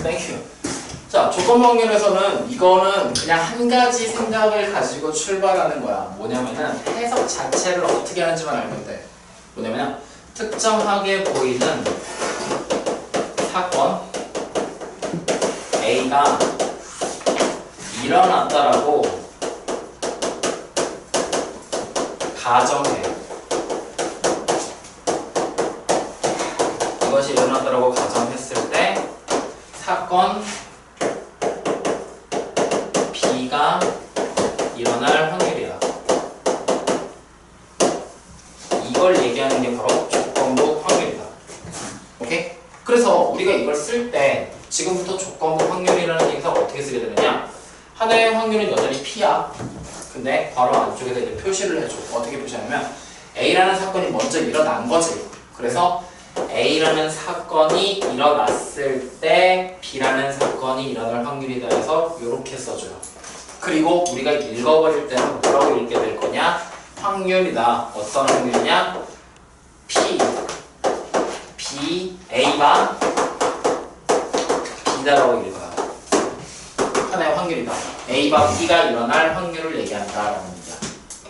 땡큐. 자, 조건 확률에서는 이거는 그냥 한 가지 생각을 가지고 출발하는 거야. 뭐냐면은 해석 자체를 어떻게 하는지만 알면 돼. 뭐냐면 특정하게 보이는 사건 A가 일어났다라고 가정해. 이것이 일어났다라고 가정했을 때 사건 B가 일어날 확률이야. 이걸 얘기하는 게 바로 조건부 확률이다. 오케이? 그래서 우리가 이걸 쓸 때 지금부터 조건부 확률이라는 얘기에서 어떻게 쓰게 되느냐? 하나의 확률은 여전히 P야. 근데 바로 안쪽에다 이제 표시를 해줘. 어떻게 표시하냐면 A라는 사건이 먼저 일어난 거지. 그래서 A라는 사건이 일어났을 때 B라는 사건이 일어날 확률이다 해서 이렇게 써줘요. 그리고 우리가 읽어버릴 때는 뭐라고 읽게 될 거냐? 확률이다. 어떤 확률이냐? P, B, A가 B다라고 읽어요. 하나의 확률이다. A와 B가 일어날 확률을 얘기한다라는 얘기야.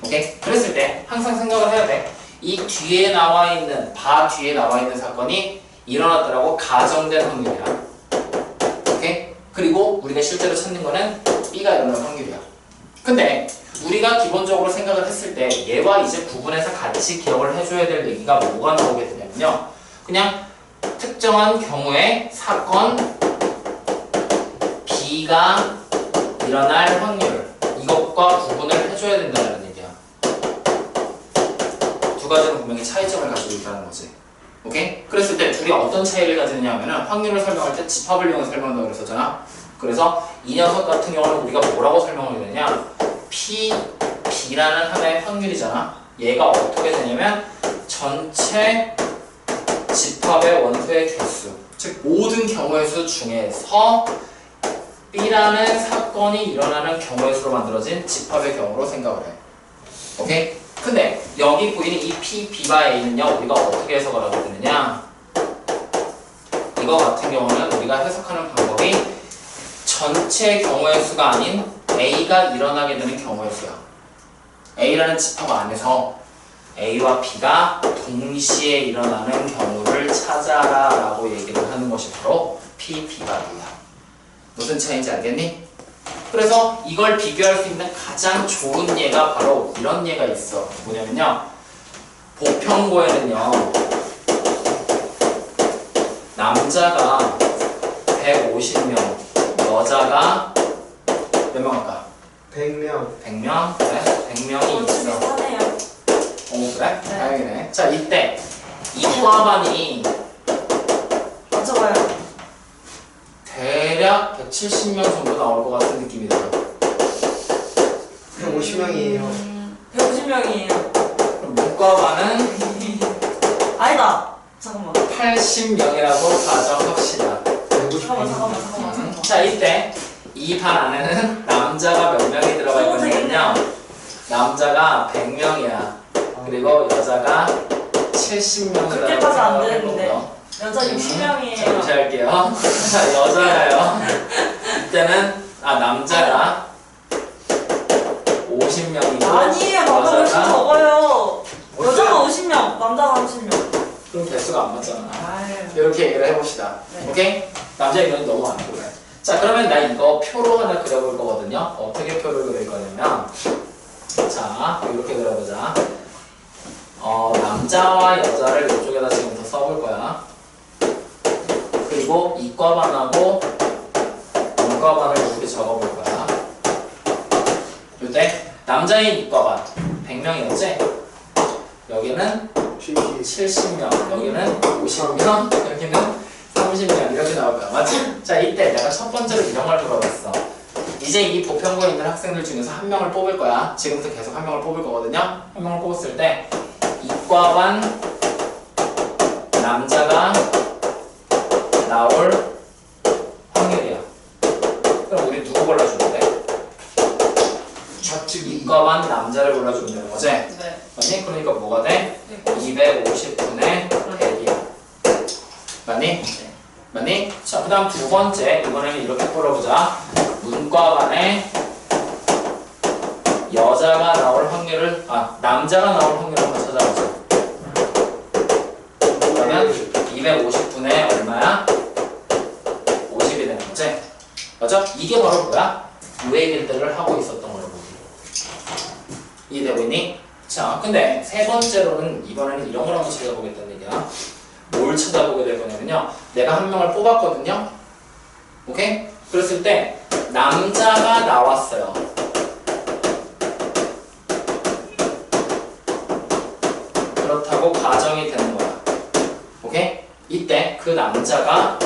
오케이? 그랬을 때 항상 생각을 해야 돼. 이 뒤에 나와 있는, 바 뒤에 나와 있는 사건이 일어났다라고 가정된 확률이야. 오케이? 그리고 우리가 실제로 찾는 거는 B가 일어날 확률이야. 근데 우리가 기본적으로 생각을 했을 때 얘와 이제 구분해서 같이 기억을 해줘야 될 얘기가 뭐가 나오게 되냐면요. 그냥 특정한 경우에 사건 B가 일어날 확률, 이것과 구분을 해줘야 된다는 얘기야. 두 가지는 분명히 차이점을 가지고 있다는 거지. 오케이? 그랬을 때 둘이 어떤 차이를 가지느냐 하면은 확률을 설명할 때 집합을 이용해서 설명한다고 그랬었잖아. 그래서 이 녀석 같은 경우는 우리가 뭐라고 설명을 되느냐? P, B라는 하나의 확률이잖아. 얘가 어떻게 되냐면 전체 집합의 원소의 개수, 즉 모든 경우의 수 중에서 B라는 사건이 일어나는 경우의 수로 만들어진 집합의 경우로 생각을 해. 오케이? 근데 여기 보이는 이 P, B와 A는요, 우리가 어떻게 해석을 하게 되느냐? 이거 같은 경우는 우리가 해석하는 방법이 전체 경우의 수가 아닌 A가 일어나게 되는 경우의 수야. A라는 집합 안에서 A와 B가 동시에 일어나는 경우를 찾아라 라고 얘기를 하는 것이 바로 P, B가 A야. 무슨 차이인지 알겠니? 그래서 이걸 비교할 수 있는 가장 좋은 예가 바로 이런 예가 있어. 뭐냐면요, 보편고에는요 남자가 150명, 여자가 몇 명 할까? 100명. 100명? 그래? 100명이 있어. 비슷하네요. 오, 그래? 네. 다행이네. 자, 이때 이과반이 맞춰봐요. 대략 170명 정도 나올 것 같은 느낌이 들어요. 150명이에요. 150명이에요. 그럼 문과반은 아니다. 잠깐만. 80명이라고 가정합시다. 150명. 자, 이때 이 반 안에는 남자가 몇 명이 들어가 있거든요. 남자가 100명이야. 그리고 여자가 70명이라고 그렇게까지 안 생각을 되는데. 해보고요. 여자 자, 60명이에요. 무시할게요. 자, 여자가요. 이때는 남자가 50명이고 아니에요. 남자가 훨씬 적어요. 여자가 50명, 남자가 30명. 그럼 개수가 안 맞잖아. 아유. 이렇게 얘기를 해봅시다. 네. 오케이? 남자 의견이 너무 많고 그래. 자, 그러면 나 이거 표로 하나 그려볼 거거든요. 어떻게 표를 그릴 거냐면, 자, 이렇게 그려보자. 남자와 여자를 이쪽에다 지금부터 써볼 거야. 그리고 이과반하고 문과반을 이렇게 적어볼 거야. 이때 남자인 이과반 100명이었지? 여기는 70명, 여기는 50명, 여기는 30명 이렇게 나올 거야. 맞지? 자, 이때 내가 첫 번째로 이런 걸 물어봤어. 이제 이 보편고에 있는 학생들 중에서 한 명을 뽑을 거야. 지금부터 계속 한 명을 뽑을 거거든요. 한 명을 뽑았을 때 이과반 남자가 나올 확률이야. 그럼 우리 누구 골라주면 돼? 좌측 이과반 남자를 골라주면 되는 거지? 네. 맞니? 그러니까 뭐가 돼? 네. 250분의 100이야. 맞니? 네. 맞니? 자, 그 다음 두 번째, 이번에는 이렇게 풀어보자. 문과반에 여자가 나올 확률을, 남자가 나올 확률을 한번 찾아보자. 그러면 250분의 얼마야? 50이 되는 거지? 맞아? 이게 바로 뭐야? 유예길들을 하고 있었던 거라고. 이해되고 있니? 자, 근데 세 번째로는 이번에는 이런 걸 한번 찾아보겠다는 얘기야. 뭘 찾아보게 될 거냐면요. 내가 한 명을 뽑았거든요. 오케이? 그랬을 때 남자가 나왔어요. 그렇다고 가정이 되는 거야. 오케이? 이때 그 남자가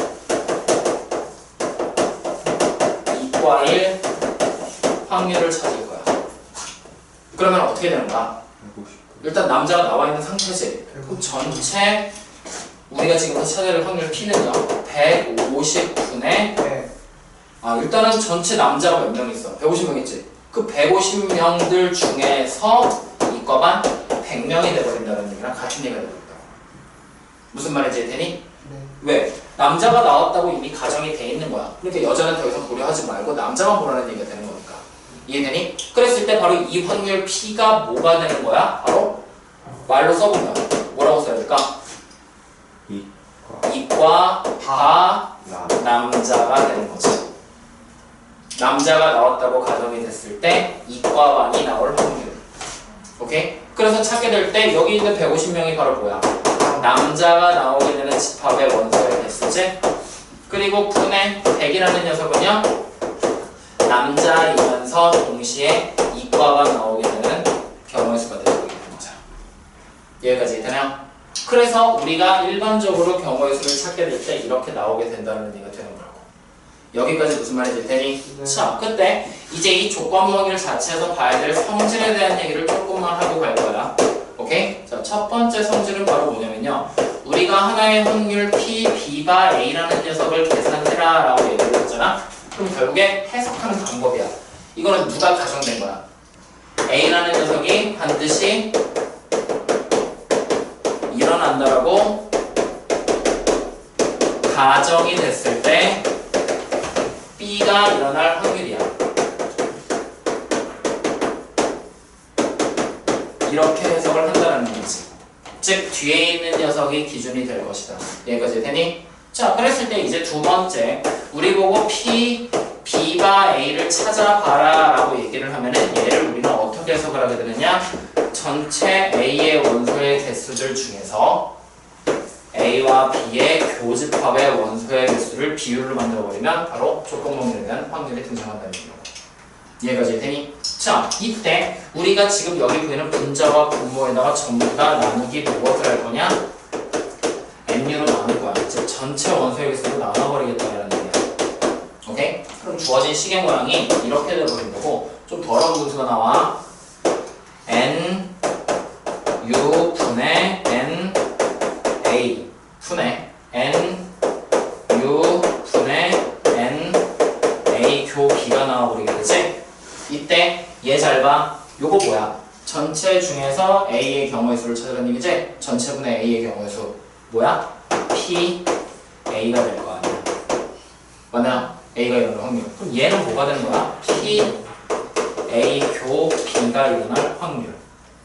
이과일 확률을 찾을 거야. 그러면 어떻게 되는 거야? 일단 남자가 나와 있는 상태지. 그럼 전체 우리가 지금 찾아낼 확률 P는요 150분의 네. 일단은 전체 남자가 몇 명 있어? 150명 있지? 그 150명들 중에서 이과반 100명이 돼버린다는 얘기랑 같은 얘기가 되고 있다. 무슨 말인지 되니? 네. 왜? 남자가 나왔다고 이미 가정이 돼 있는 거야. 그러니까 여자는 더 이상 고려하지 말고 남자만 보라는 얘기가 되는 거니까. 이해되니? 그랬을 때 바로 이 확률 P가 뭐가 되는 거야? 바로 말로 써보면 뭐라고 써야 될까? 이과 다 남자가 되는 거지. 남자가 나왔다고 가정이 됐을 때 이과반이 나올 확률. 오케이? 그래서 찾게 될 때 여기 있는 150명이 바로 뭐야? 남자가 나오게 되는 집합의 원소의 개수지. 그리고 분의 100이라는 녀석은요 남자이면서 동시에 이과가 나오게 되는 경우의 수가 되고 있는 거죠. 여기까지 되나요? 그래서 우리가 일반적으로 경우의 수를 찾게 될 때 이렇게 나오게 된다는 얘기가 되는 거라고. 여기까지 무슨 말인지 되니? 네. 자, 그때 이제 이 조건부 확률 자체에서 봐야 될 성질에 대한 얘기를 조금만 하고 갈 거야. 오케이? 자, 첫 번째 성질은 바로 뭐냐면요. 우리가 하나의 확률 P, B바 A라는 녀석을 계산해라 라고 얘기를 했잖아. 그럼 결국에 해석하는 방법이야. 이거는 누가 가정된 거야? A라는 녀석이 반드시 일어난다라고 가정이 됐을 때 B가 일어날 확률이야. 이렇게 해석을 한다는 얘기지. 즉 뒤에 있는 녀석이 기준이 될 것이다. 여기까지 되니? 자, 그랬을 때 이제 두 번째 우리 보고 P, B바 A를 찾아봐라 라고 얘기를 하면은 얘를 우리는 어떻게 해석을 하게 되느냐? 전체 A의 원소의 개수들 중에서 A와 B의 교집합의 원소의 개수를 비율로 만들어버리면 바로 조건분에 대한 확률이 등장한다는 얘기입니다. 이해가지 되니? 자, 이때 우리가 지금 여기 보이는 분자와 분모에다가 전부 다 나누기 무엇을 할 거냐? NU로 나눌 거야. 즉 전체 원소의 개수로 나눠버리겠다는 얘기야. 오케이? 그럼 주어진 시계 모양이 이렇게 돼버린 거고 좀 더러운 분수가 나와. N U 분의 N A 분의 N U 분의 N A 교 B가 나와버리게 되지? 이때 얘 잘 봐. 요거 뭐야? 전체 중에서 A의 경우의 수를 찾으라는 얘기지? 전체분의 A의 경우의 수 뭐야? P A가 될 거 아니야. 맞나요? A가 일어날 확률. 그럼 얘는 뭐가 되는 거야? P A 교 B가 일어날 확률.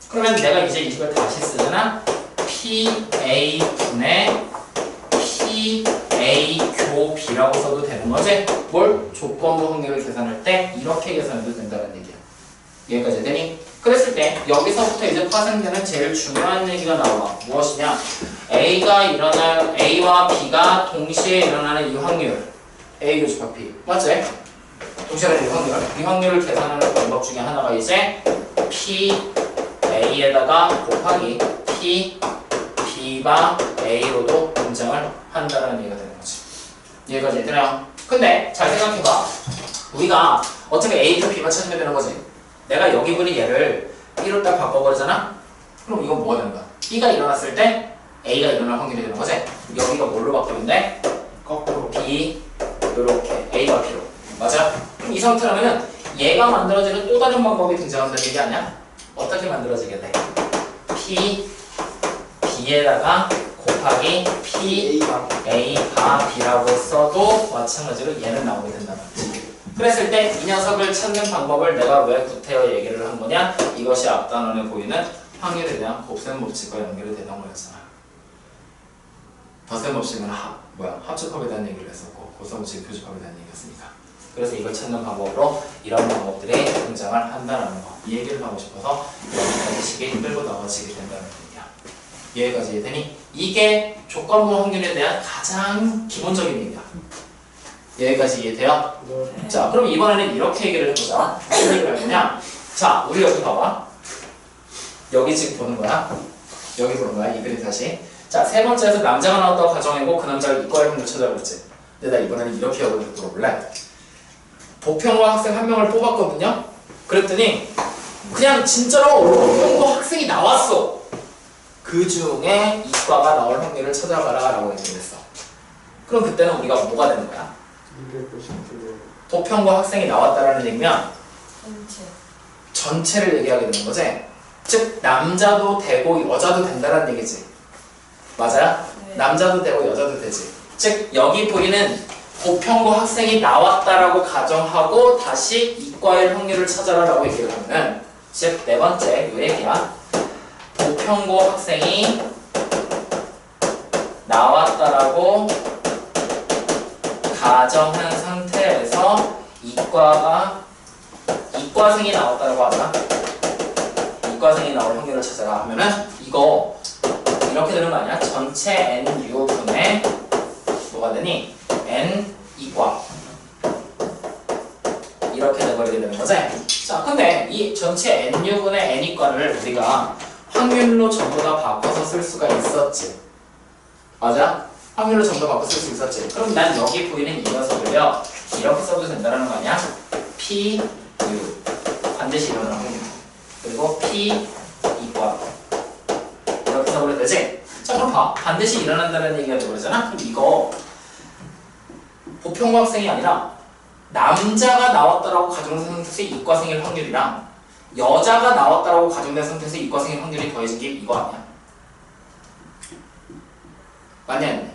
그러면 내가 이제 이걸 다시 쓰잖아. P A 분의 P A 교 B라고 써도 되는 거지? 뭘? 조건부 확률을 계산할 때 이렇게 계산해도 된다는 얘기야. 여기까지 되니? 그랬을 때 여기서부터 이제 파생되는 제일 중요한 얘기가 나와. 무엇이냐? A와 B가 동시에 일어나는 이 확률. A 교집합 B. 맞지? 동시에 일어나는 이 확률. 이 확률을 계산하는 방법 중에 하나가 이제 P A에다가 곱하기 P B바 A로도 등장을 한다는 얘기가 되는 거지. 여기까지 되나요? 근데 잘 생각해봐. 우리가 어차피 A표 B만 찾으면 되는 거지. 내가 여기 보니 얘를 B로 딱 바꿔버리잖아? 그럼 이건 뭐가 되는 거야? B가 일어났을 때 A가 일어날 확률이 되는 거지? 여기가 뭘로 바뀌는데? 거꾸로. B 이렇게 A와 B로. 맞아? 그럼 이 상태라면은 얘가 만들어지는 또 다른 방법이 등장한다는 얘기 아니야? 어떻게 만들어지게 돼? P B에다가 곱하기 P A가 A가 B라고 써도 마찬가지로 얘는 나오게 된다는 거지. 그랬을 때 이 녀석을 찾는 방법을 내가 왜 구태여 얘기를 한 거냐? 이것이 앞단원에 보이는 확률에 대한 곱셈 법칙과 연결이 되는 거였잖아. 덧셈 법칙은 합집합에 대한 얘기를 했었고 곱셈 법칙은 표집합에 대한 얘기였으니까. 그래서 이걸 찾는 방법으로 이런 방법들이 등장을 한다는 거. 이 얘기를 하고 싶어서 여기까지 식이 끌고 나와지게 된다는 얘기야. 여기까지 이해되니? 이게 조건부 확률에 대한 가장 기본적인 얘기야. 여기까지 이해돼요? 네. 자, 그럼 이번에는 이렇게 얘기를 해보자. 무슨 얘기를 할 거냐? 자, 우리 여기 봐봐. 여기 지금 보는 거야. 여기 보는 거야. 이 그림 다시. 자, 세 번째에서 남자가 나왔다고 가정하고 그 남자를 이과의 확률 찾아보랬지. 근데 나 이번에는 이렇게 여러분들 물어볼래? 보평과 학생 한 명을 뽑았거든요? 그랬더니 그냥 진짜로 보평과 학생이 나왔어. 그 중에 이과가 나올 확률을 찾아봐라 라고 얘기를 했어. 그럼 그때는 우리가 뭐가 되는 거야? 290도. 보평과 학생이 나왔다라는 얘기면 전체. 전체를 얘기하게 되는 거지. 즉 남자도 되고 여자도 된다는 얘기지. 맞아요? 네. 남자도 되고 여자도 되지. 즉 여기 보이는 보평과 학생이 나왔다라고 가정하고 다시 이과의 확률을 찾아라라고 얘기를 하면은 즉 네 번째 요 얘기야. 보평고 학생이 나왔다라고 가정한 상태에서 이과생이 나왔다라고 하자. 이과생이 나올 확률을 찾아라 하면은 이거 이렇게 되는 거 아니야? 전체 NU분의 뭐가 되니? N 이과 이렇게 돼버리게 되는 거지? 자, 근데 이 전체 NU분의 N 이과를 우리가 확률로 전부 다 바꿔서 쓸 수가 있었지. 맞아? 확률로 전부 다 바꿔서 쓸 수 있었지. 그럼 난 여기 보이는 이 녀석을요 이렇게 써도 된다는 거 아니야? P, U 반드시 일어나는 확률. 그리고 P 이과 이렇게 써버려도 되지? 자, 그럼 봐. 반드시 일어난다는 얘기가 되버리잖아? 그럼 이거 보평과 학생이 아니라 남자가 나왔다라고 가정된 상태에서 이과생일 확률이랑 여자가 나왔다라고 가정된 상태에서 이과생일 확률이 더해진 게 이거 아니야? 맞냐? 아니냐?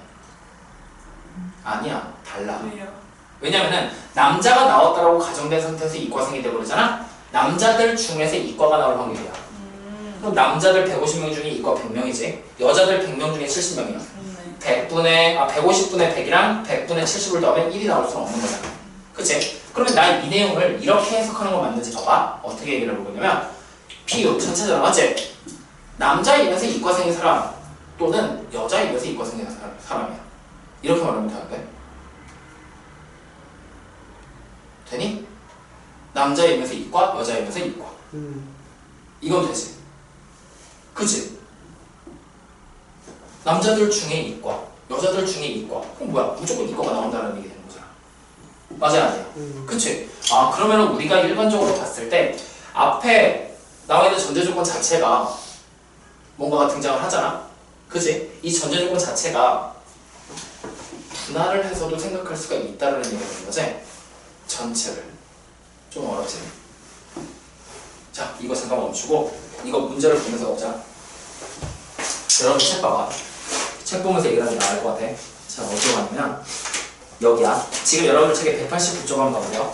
아니야. 달라. 왜요? 왜냐면은 남자가 나왔다라고 가정된 상태에서 이과생이 되버리잖아? 남자들 중에서 이과가 나올 확률이야. 그럼 남자들 150명 중에 이과 100명이지. 여자들 100명 중에 70명이야. 150분의 100이랑 100분의 70을 더하면 1이 나올 수는 없는 거잖아. 그치? 그러면 나 이 내용을 이렇게 해석하는 거 맞는지 봐봐. 어떻게 얘기를 해볼 거냐면 비유 전체적으로 맞지? 남자이면서 이과생인 사람 또는 여자이면서 이과생인 사람이야. 이렇게 말하면 되는데 되니? 남자이면서 이과, 여자이면서 이과 이건 되지. 그치? 남자들 중에 이과, 여자들 중에 이과. 그럼 뭐야? 무조건 이과가 나온다는 얘기 되는 거잖아. 맞아야 아니야? 그치? 아, 그러면 우리가 일반적으로 봤을 때 앞에 나와 있는 전제 조건 자체가 뭔가가 등장을 하잖아. 그치? 이 전제 조건 자체가 분할을 해서도 생각할 수가 있다는 얘기가 되는 거지? 전체를. 좀 어렵지? 자, 이거 잠깐 멈추고 이거 문제를 보면서 보자. 여러분 책 봐봐. 책 보면서 얘기를 하면 나을 것 같아. 자, 어디로 가냐면 여기야. 지금 여러분 책에 189쪽 한번 가보세요.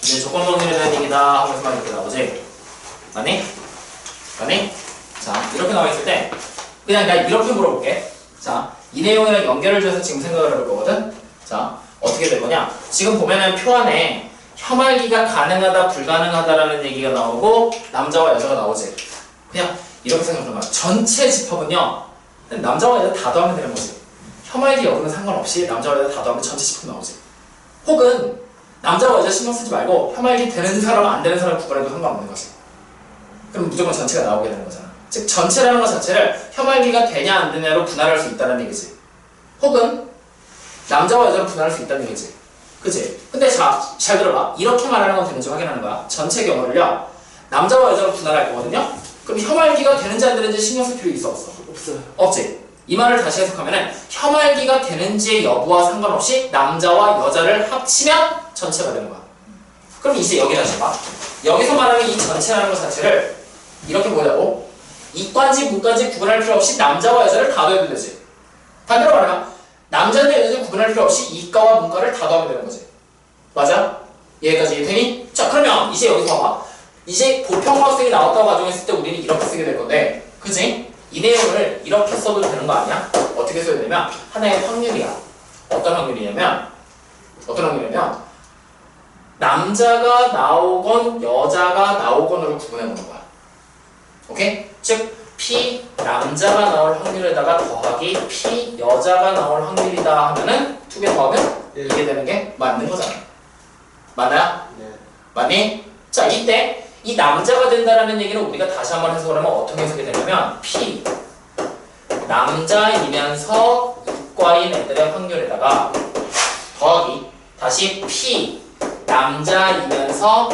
이제 조건 확률에 대한 얘기다 하면서만 이렇게 나오지? 맞니? 맞니? 자, 이렇게 나와 있을 때 그냥 나 이렇게 물어볼게. 자, 이 내용이랑 연결을 줘서 지금 생각을 해볼 거거든. 자, 어떻게 될 거냐? 지금 보면은 표 안에 혐알기가 가능하다, 불가능하다라는 얘기가 나오고 남자와 여자가 나오지. 그냥 이렇게 생각해봐. 전체 집합은요, 남자와 여자 다 더하면 되는 거지. 혐알기 여부는 상관없이 남자와 여자 다 더하면 전체 집합 나오지. 혹은 남자와 여자 신경 쓰지 말고 혐알기 되는 사람, 안 되는 사람 구분해도 상관없는 거지. 그럼 무조건 전체가 나오게 되는 거잖아. 즉 전체라는 것 자체를 혐알기가 되냐 안 되냐로 분할할 수 있다는 얘기지. 혹은 남자와 여자로 분할할 수 있다는 얘기지. 그치? 근데 자, 잘 들어봐. 이렇게 말하는 건 되는지 확인하는 거야. 전체 경우를요, 남자와 여자로 분할할 거거든요? 그럼 혐알기가 되는지 안 되는지 신경 쓸 필요 있어 없어? 없어요. 없지? 이 말을 다시 해석하면은 혐알기가 되는지의 여부와 상관없이 남자와 여자를 합치면 전체가 되는 거야. 그럼 이제 여기 다시 봐. 여기서 말하는 이 전체라는 것 자체를 이렇게 보자고. 이과인지 문과인지 구분할 필요 없이 남자와 여자를 다 더해도 되지. 반대로 말하면 남자는 여자를 구분할 필요 없이 이과와 문과를 다 더하면 되는 거지. 맞아? 여기까지 이해되니? 자, 그러면 이제 여기서 봐봐. 이제 보평학생이 나왔다고 가정했을 때 우리는 이렇게 쓰게 될 건데, 그치? 이 내용을 이렇게 써도 되는 거 아니야? 어떻게 써야 되냐면 하나의 확률이야. 어떤 확률이냐면 남자가 나오건 여자가 나오건으로 구분해 보는 거야. 오케이? 즉 P 남자가 나올 확률에다가 더하기 P 여자가 나올 확률이다 하면은 두 개 더하면 예. 이게 되는 게 맞는 거잖아. 맞나요? 네. 맞니? 자, 이때 이 남자가 된다라는 얘기는 우리가 다시 한번 해석을 하면 어떻게 해석이 되냐면 P 남자이면서 이과인 애들의 확률에다가 더하기 다시 P 남자이면서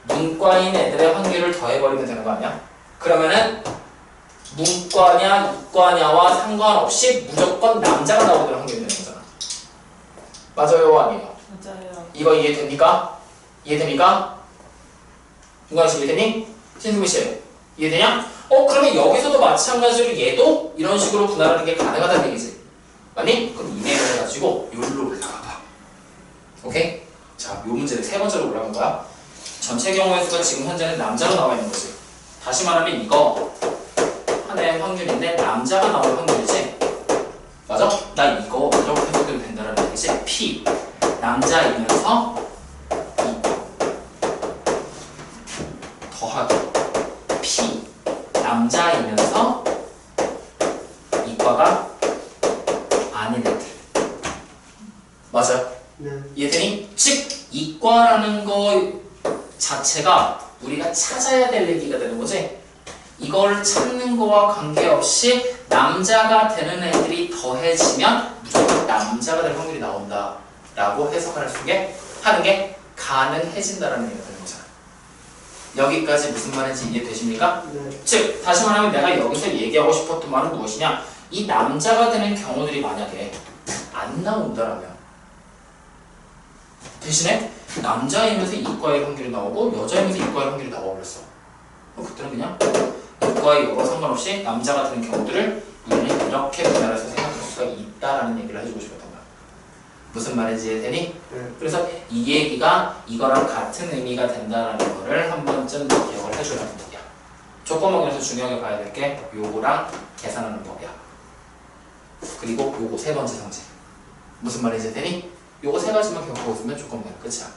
문과인 애들의 확률을 더해버리면 되는 거 아니야? 그러면은 문과냐 이과냐와 상관없이 무조건 남자가 나오는 확률이 되는 거잖아. 맞아요? 아니에요? 맞아요. 이거 이해됩니까? 이해됩니까? 윤광씨 이해되니? 신승민씨 이해되냐? 그러면 여기서도 마찬가지로 얘도 이런 식으로 분할하는 게 가능하다는 얘기지. 맞니? 그럼 이 내용을 가지고 여기로 올라가 봐. 오케이? 자, 요 문제는 세 번째로 올라간 거야. 전체 경우의 수가 지금 현재는 남자로 나와 있는 거지. 다시 말하면 이거 하나의 확률인데 남자가 나올 확률이지. 맞아? 나 이거 이렇게 해석해도 된다는 얘기지. P 남자이면서 더하기 P 남자이면서 이과가 아닌 애들. 맞아요? 네. 이해되니? 즉 이과라는 거 자체가 우리가 찾아야 될 얘기가 되는 거지. 이걸 찾는 거와 관계없이 남자가 되는 애들이 더해지면 무조건 남자가 될 확률이 나온다 라고 해석할 수 있게 하는 게 가능해진다라는 얘기가 되는 거잖아. 여기까지 무슨 말인지 이해되십니까? 네. 즉 다시 말하면 내가 여기서 얘기하고 싶었던 말은 무엇이냐, 이 남자가 되는 경우들이 만약에 안 나온다라면 대신에 남자이면서 이과의 확률이 나오고 여자이면서 이과의 확률이 나와버렸어. 그럼 그때는 그냥 이과의 여과 상관없이 남자가 되는 경우들을 우리는 이렇게 분할해서 생각할 수가 있다라는 얘기를 해주고 싶었던 거야. 무슨 말인지 이해되니? 네. 그래서 이 얘기가 이거랑 같은 의미가 된다라는 거를 한 번쯤 기억을 해주라는 얘기야. 조건목에서 중요하게 봐야 될 게 요거랑 계산하는 법이야. 그리고 요거 세 번째 성질. 무슨 말인지 되니? 요거 세 가지만 기억하고 있으면 조건목은 끝이야.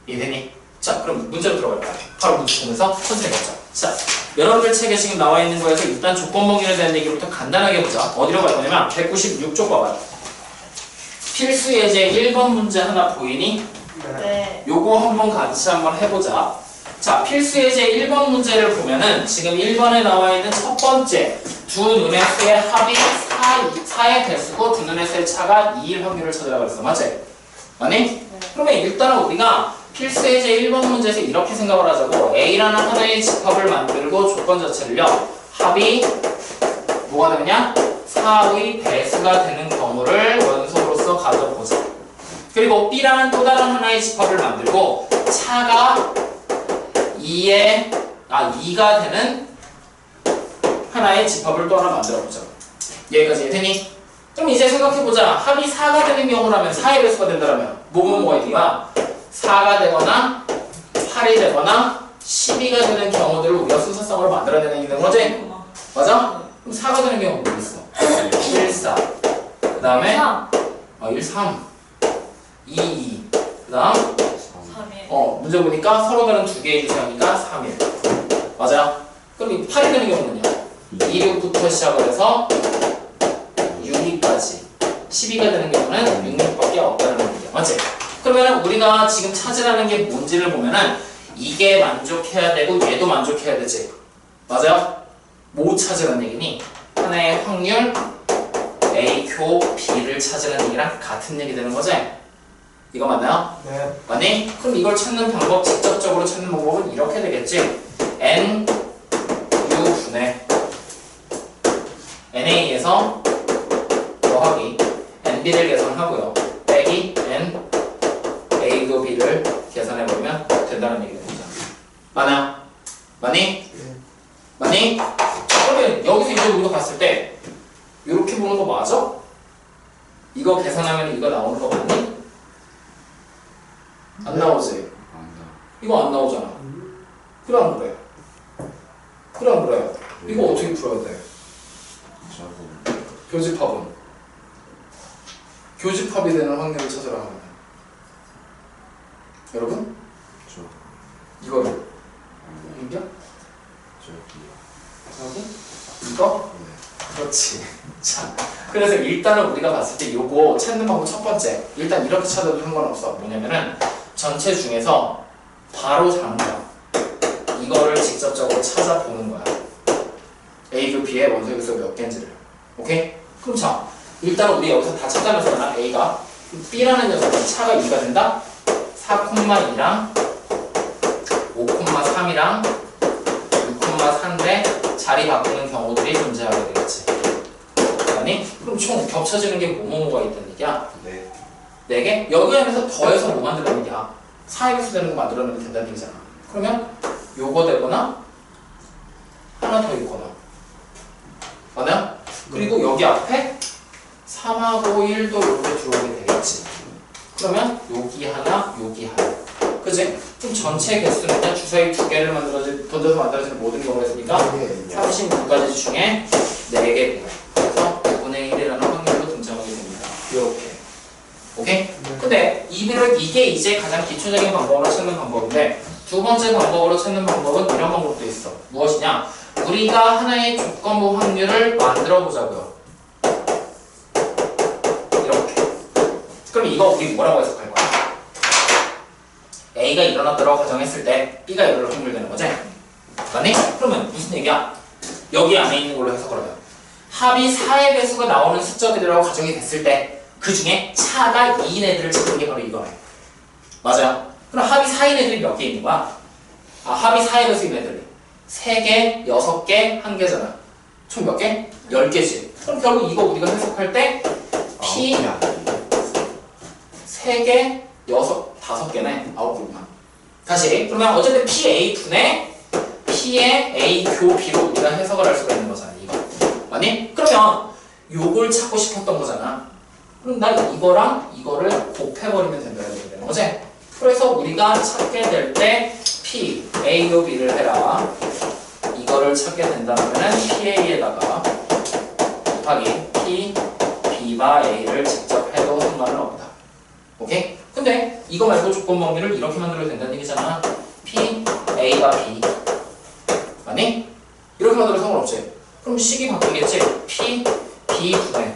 이해되니? 자, 그럼 문제로 들어갈까요? 바로 문제 보면서 천천히 가자. 자, 여러분들 책에 지금 나와 있는 거에서 일단 조건목에 대한 얘기부터 간단하게 보자. 어디로 갈 거냐면 196쪽 봐봐요. 필수 예제 1번 문제 하나 보이니? 네. 요거 한번 같이 한번 해보자. 자, 필수 예제 1번 문제를 보면은 지금 1번에 나와 있는 첫 번째 두 눈의 수의 합이 4의 배수고 두 눈의 수의 차가 2일 확률을 찾으라고 했어. 맞지? 맞니? 네. 그러면 일단은 우리가 필수 예제 1번 문제에서 이렇게 생각을 하자고. A라는 하나의 집합을 만들고 조건 자체를요, 합이 뭐가 되느냐? 4의 배수가 되는 경우를 원소로서 가져보자. 그리고 B라는 또 다른 하나의 집합을 만들고 차가 2가 되는 하나의 집합을 또 하나 만들어보자. 여기까지 이해되니? 그럼 이제 생각해보자. 합이 4가 되는 경우라면 4의 배수가 된다면 뭐가 있는가? 4가 되거나 8이 되거나 12가 되는 경우들을 우리가 순서상으로 만들어내는 거지? 맞아? 그럼 4가 되는 경우가 뭐 있어? 1, 4. 그 다음에 1, 3. 2, 2. 그 다음 3일. 문제 보니까 서로 다른 두 개의 기수하니까 3일. 맞아요? 그럼 이 8이 되는 경우는요? 2, 6부터 시작을 해서 6까지. 12가 되는 경우는 6밖에 없다는 얘기야. 맞지? 그러면 우리가 지금 찾으라는 게 뭔지를 보면은 이게 만족해야 되고 얘도 만족해야 되지. 맞아요? 뭐 찾으라는 얘기니? 하나의 확률 A표 B를 찾으라는 얘기랑 같은 얘기 되는 거지? 이거 맞나요? 네. 맞니? 그럼 이걸 찾는 방법, 직접적으로 찾는 방법은 이렇게 되겠지? N U분의 NA에서 더하기 NB를 계산하고요. 빼기 N A도 B를 계산해보면 된다는 얘기가 되죠. 맞나요? 맞니? 네. 맞니? 자, 그러면 이제 우리가 봤을 때 이렇게 보는 거 맞아? 이거 계산하면 이거 나오는 거 맞니? 안 나오지? 이거 안 나오잖아. 그래 안 그래? 그래 안 그래? 이거 어떻게 풀어야 돼? 교집합은? 교집합이 되는 확률을 찾으라 하면 여러분? 이거를 옮겨? 여기? 이거? 그렇지. 자, 그래서 일단은 우리가 봤을 때 요거 찾는 방법 첫 번째. 일단 이렇게 찾아도 상관없어. 뭐냐면은 전체 중에서 바로 잡는 거야. 이거를 직접적으로 찾아보는 거야. A, B의 원소역수 몇 개인지를. 오케이? 그럼 자, 일단 우리 여기서 다 찾아내서 A가 B라는 녀석은 차가 2가 된다? 4,2랑 5,3이랑 6,4인데 자리 바꾸는 경우들이 존재하게 되겠지. 아니? 그럼 총 겹쳐지는 게 뭐가 있다는 얘기야? 네. 4개? 여기 안에서 더해서 뭐 만들어내는 얘기야? 4x수 되는 거 만들어내면 된다는 얘기잖아. 그러면 요거 되거나 하나 더 있거나 맞나요? 그리고 여기 앞에 3하고 1도 이렇게 들어오게 되겠지. 그러면 여기 하나, 여기 하나. 그치? 그럼 전체 개수는 그냥 주사위 2개를 던져서 만들어지는 모든 경우가 있으니까 36가지 중에 4개. 그래서 5분의 1이라는 확률로 등장하게 됩니다. 이렇게. 오케이? 근데 이게 이제 가장 기초적인 방법으로 찾는 방법인데 두 번째 방법으로 찾는 방법은 이런 방법도 있어. 무엇이냐? 우리가 하나의 조건부 확률을 만들어 보자고요. 이렇게. 그럼 이거 우리 뭐라고 해석할 거야? A가 일어났다고 가정했을 때 B가 이럴 확률 되는 거지? 맞니? 그러면 무슨 얘기야? 여기 안에 있는 걸로 해석을 하면 합이 4의 배수가 나오는 숫자들이라고 가정이 됐을 때 그 중에 차가 2인 애들을 찾는 게 바로 이거네. 맞아요? 그럼 합이 4인 애들이 몇 개 있는 거야? 합이 4의 배수인 애들이 3개, 6개, 1개잖아. 총 몇 개? 10개지. 그럼 결국 이거 우리가 해석할 때 P 3개, 5개네. 9개구나. 다시. 그러면 어쨌든 PA2네 P의 A 교 B로 우리가 해석을 할 수가 있는 거잖아. 이거. 맞니? 그러면 요걸 찾고 싶었던 거잖아. 그럼 난 이거랑 이거를 곱해버리면 된다는 얘기 되는 거지? 그래서 우리가 찾게 될 때 P, A 교 B를 해라. 이거를 찾게 된다면 PA에다가 곱하기 P, B바 A를 직접 해도 상관은 없다. 오케이? 근데 이거 말고 조건 범위를 이렇게 만들어도 된다는 얘기잖아. P, A가 B. 아니? 이렇게 만들어도 상관없지? 그럼 식이 바뀌겠지? P, B 분의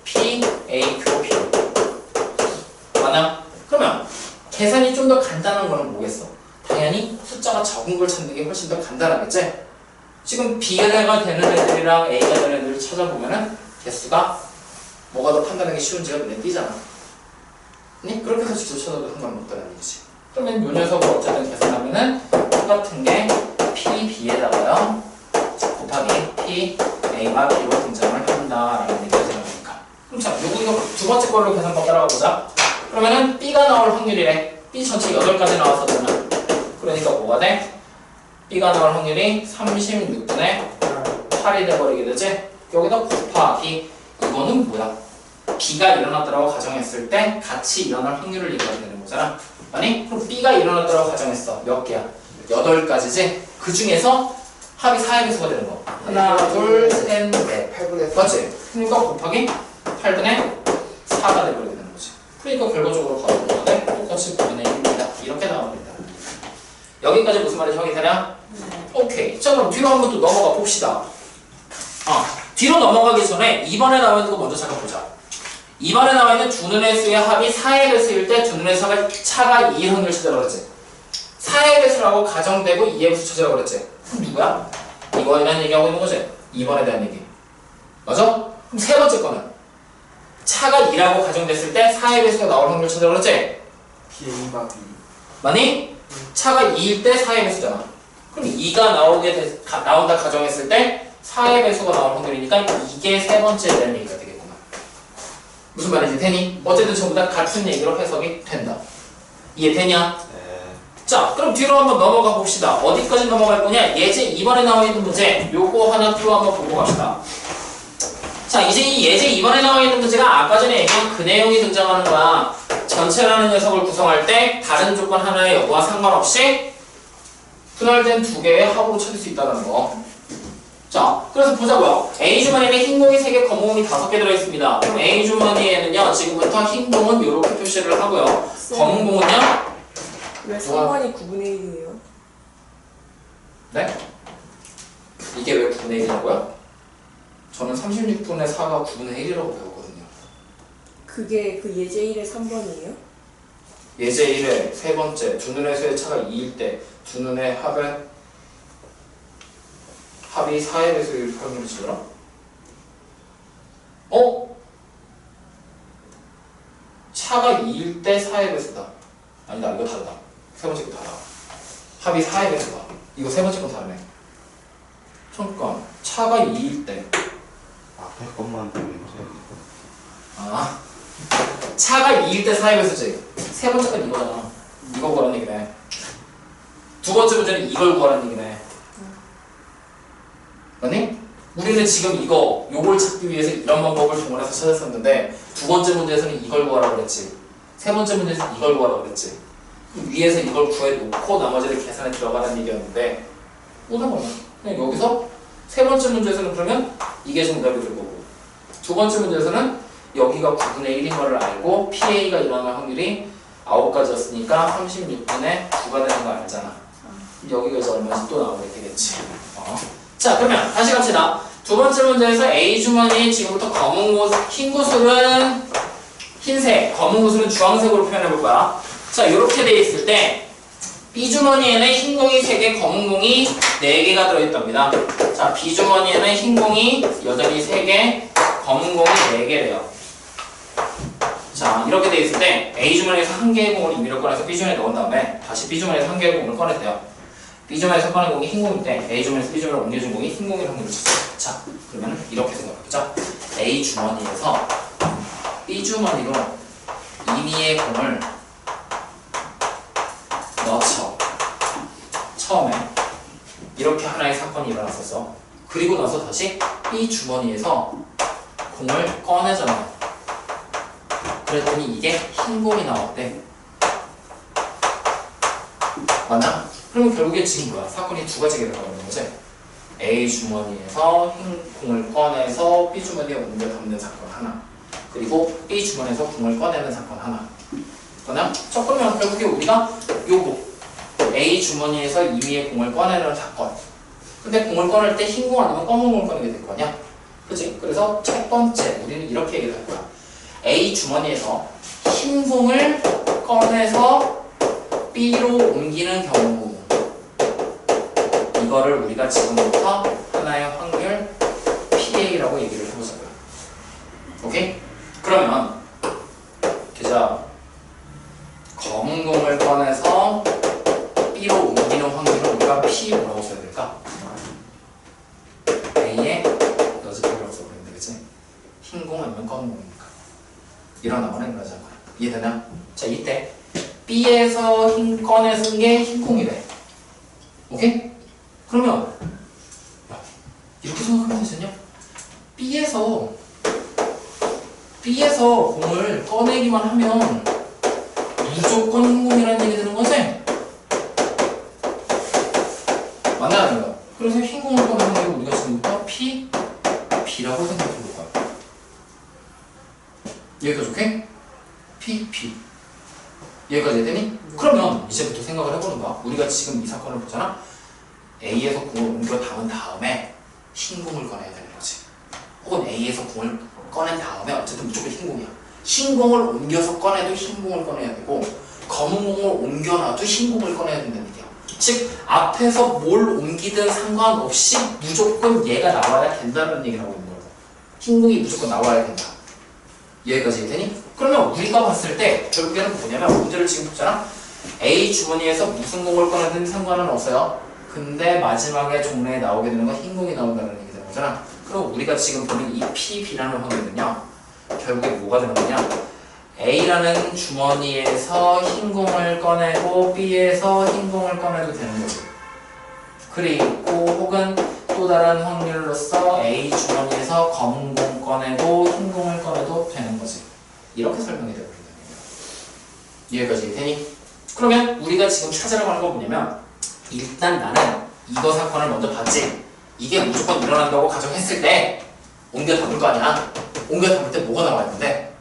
P, A, 교, B. 맞나? 그러면 계산이 좀 더 간단한 거는 뭐겠어? 당연히 숫자가 적은 걸 찾는 게 훨씬 더 간단하겠지? 지금 B가 되는 애들이랑 A가 되는 애들을 찾아보면은 개수가 뭐가 더 판단하기 쉬운지가 눈에 띄잖아. 네? 그렇게 해서 직접 찾아도 상관없다는 얘기지. 그러면 요 녀석을 어쨌든 계산하면은 똑같은 게 P, B에다가요 곱하기 P, A가 B로 등장을 한다라는 얘기가 되는 거니까. 그럼 자, 이거 두 번째 걸로 계산법 따라가 보자. 그러면은 B가 나올 확률이래. B 전체 8가지 나왔었잖아. 그러니까 뭐가 돼? B가 나올 확률이 36분의 8이 돼버리게 되지? 여기다 곱하기 이거는 뭐야? B가 일어났다고 가정했을 때 같이 일어날 확률을 얘기하게 되는 거잖아. 아니? 그럼 B가 일어났다고 가정했어. 몇 개야? 8가지지? 그 중에서 합이 4의 배수가 되는 거. 하나, 둘, 셋, 넷. 8분의 4. 맞지? 그러니까 곱하기 8분의 4가 돼버리게 되는 거지. 그러니까 결과적으로 바로 뭐가 돼? 똑같이 9분의 1입니다. 이렇게 나옵니다. 여기까지 무슨 말인지 확인되냐? 오케이. 자, 그럼 뒤로 한번 또 넘어가 봅시다. 뒤로 넘어가기 전에 2번에 나와 있는 거 먼저 잠깐 보자. 2번에 나와 있는 두 눈의 수의 합이 4의 배수일 때 두 눈의 수가 차가 2의 확률을 찾으라고 그랬지. 4의 배수라고 가정되고 2의 배수 찾으라고 그랬지. 그럼 누구야? 이거에 대한 얘기하고 있는 거지. 2번에 대한 얘기. 맞아? 그럼 세 번째 거는 차가 2라고 가정됐을 때 4의 배수가 나올 확률을 찾으라고 그랬지. PA가 B. 맞니? 차가 2일 때 4의 배수잖아. 그럼 2가 나온다 가정했을 때 4의 배수가 나올 확률이니까 이게 세 번째에 대한 얘기가 되겠구나. 무슨 말인지 되니? 어쨌든 전부 다 같은 얘기로 해석이 된다. 이해되냐? 네. 자, 그럼 뒤로 한번 넘어가 봅시다. 어디까지 넘어갈 거냐? 예제 2번에 나와 있는 문제 요거 하나 또 한번 보고 갑시다. 자, 이제 이 예제 2번에 나와 있는 문제가 아까 전에 얘기한 그 내용이 등장하는 거야. 전체라는 녀석을 구성할 때 다른 조건 하나의 여부와 상관없이 분할된 두 개의 합으로 찾을 수 있다는 거. 자, 그래서 보자고요. A 주머니에는 흰 공이 3개, 검은 공이 5개 들어있습니다. 그럼 A 주머니에는요, 지금부터 흰 공은 이렇게 표시를 하고요. 검은 공은요? 왜 3번이 9분의 1이에요? 네? 이게 왜 9분의 1이라고요? 저는 36분의 4가 9분의 1이라고 배웠거든요. 그게 그 예제 1의 3번이에요? 예제 1의 세 번째, 두 눈의 수의 차가 2일 때, 두 눈의 합이 4의 배수일 확률을 치더라? 차가 2일 때 4의 배수다. 아니다, 이거 다르다. 세 번째 거 다르다. 합이 4의 배수다. 이거 세 번째 거 다르네. 잠깐, 차가 2일 때. 앞에 것만 보면 아, 차가 2일 때 4의 배수지. 세 번째 건 이거잖아. 이거 구하라는 얘기네. 두 번째 문제는 이걸 구하라는 얘기네. 맞니? 우리는 지금 요걸 찾기 위해서 이런 방법을 동원해서 찾았었는데 두 번째 문제에서는 이걸 구하라고 그랬지. 세 번째 문제에서는 이걸 구하라고 그랬지. 위에서 이걸 구해놓고 나머지를 계산에 들어가는 얘기였는데 뭐든 거야. 그냥 여기서 세 번째 문제에서는 그러면 이게 정답이 될 거고 두 번째 문제에서는 여기가 9분의 1인 거를 알고 PA가 일어날 확률이 9가지였으니까 36분의 9가 되는 거 알잖아. 여기가 이제 얼마씩 또 나오게 되겠지. 자, 그러면 다시 갑시다. 두 번째 문제에서 A 주머니 지금부터 검은 곳, 흰 구슬은 흰색, 검은 구슬은 주황색으로 표현해 볼 거야. 자, 이렇게 돼 있을 때 B 주머니에는 흰 공이 3개, 검은 공이 4개가 들어있답니다. 자, B 주머니에는 흰 공이 여전히 3개, 검은 공이 4개래요. 자, 이렇게 돼 있을 때 A 주머니에서 한 개의 공을 임의로 꺼내서 B 주머니에 넣은 다음에 다시 B 주머니에서 한 개의 공을 꺼냈대요. B 주머니에서 꺼낸 공이 흰 공인데 A 주머니에서 B 주머니로 옮겨준 공이 흰 공일 확률을 찾아요. 자, 그러면 이렇게 생각해보자. A 주머니에서 B 주머니로 임의의 공을 넣죠. 처음에 이렇게 하나의 사건이 일어났었어. 그리고 나서 다시 B 주머니에서 공을 꺼내잖아. 그랬더니 이게 흰 공이 나왔대. 맞나? 그러면 결국에 지금 뭐야? 사건이 두 가지가 일어나는 거지. A 주머니에서 흰 공을 꺼내서 B 주머니에 옮겨 담는 사건 하나. 그리고 B 주머니에서 공을 꺼내는 사건 하나. 그러면 그러면 결국에 우리가 요거 A 주머니에서 임의의 공을 꺼내는 사건. 근데 공을 꺼낼 때 흰 공 아니면 검은 공을 꺼내게 될 거냐? 그치? 그래서 첫 번째 우리는 이렇게 얘기를 할 거야. A 주머니에서 흰 공을 꺼내서 B로 옮기는 경우 이거를 우리가 지금부터 하나의 확률 PA라고 얘기를 해보자고요. 오케이? 그러면 계좌 검은 공을 꺼내서 B로 옮기는 확률은 우리가 P 뭐라고 써야 될까? A에 너즈표라고 써버리면 되겠지? 흰 공 아니면 검은 공이니까 일어나거나 일어나지 않거나. 이해되나? 자, 이때 B에서 꺼내는 게 흰 콩이래. 오케이? 그러면 야, 이렇게 생각하면 되잖냐? B에서 공을 꺼내기만 하면 무조건 흰 공이라는 얘기 되는 거지? 맞나 아닌가? 그래서 흰 공을 꺼내는 게 우리가 지금부터 B라고 생각해 볼 거야. 여기까지 오케이? P 여기까지 해되니? 그러면 이제부터 생각을 해보는 거야. 우리가 지금 이 사건을 보잖아. A에서 공을 옮겨 담은 다음에 흰 공을 꺼내야 되는 거지. 혹은 A에서 공을 꺼낸 다음에 어쨌든 무조건 흰 공이야. 흰 공을 옮겨서 꺼내도 흰 공을 꺼내야 되고 검은 공을 옮겨놔도 흰 공을 꺼내야 된다는 얘기야. 즉 앞에서 뭘 옮기든 상관없이 무조건 얘가 나와야 된다는 얘기를 하고 있는 거야. 흰 공이 무조건 나와야 된다. 여기까지 되니? 그러면 우리가 봤을 때 결국에는 뭐냐면 문제를 지금 보잖아. A 주머니에서 무슨 공을 꺼내든 상관은 없어요. 근데 마지막에 종래에 나오게 되는 건 흰 공이 나온다는 얘기 되는 거잖아. 그럼 우리가 지금 보는 이 PB라는 확률은요 결국에 뭐가 되는 거냐? A라는 주머니에서 흰 공을 꺼내고 B에서 흰 공을 꺼내도 되는 거지. 그리고 혹은 또 다른 확률로서 A 주머니에서 검은 공 꺼내고 흰 공을 꺼내도 되는 거지. 이렇게 설명이 되어버린다는 얘기야. 이해까지 되니? 그러면 우리가 지금 찾으려고 하는 건 뭐냐면 일단 나는 이거 사건을 먼저 봤지. 이게 무조건 일어난다고 가정했을 때 옮겨 담을 거 아니야. 옮겨 담을 때 뭐가 나와야 되는데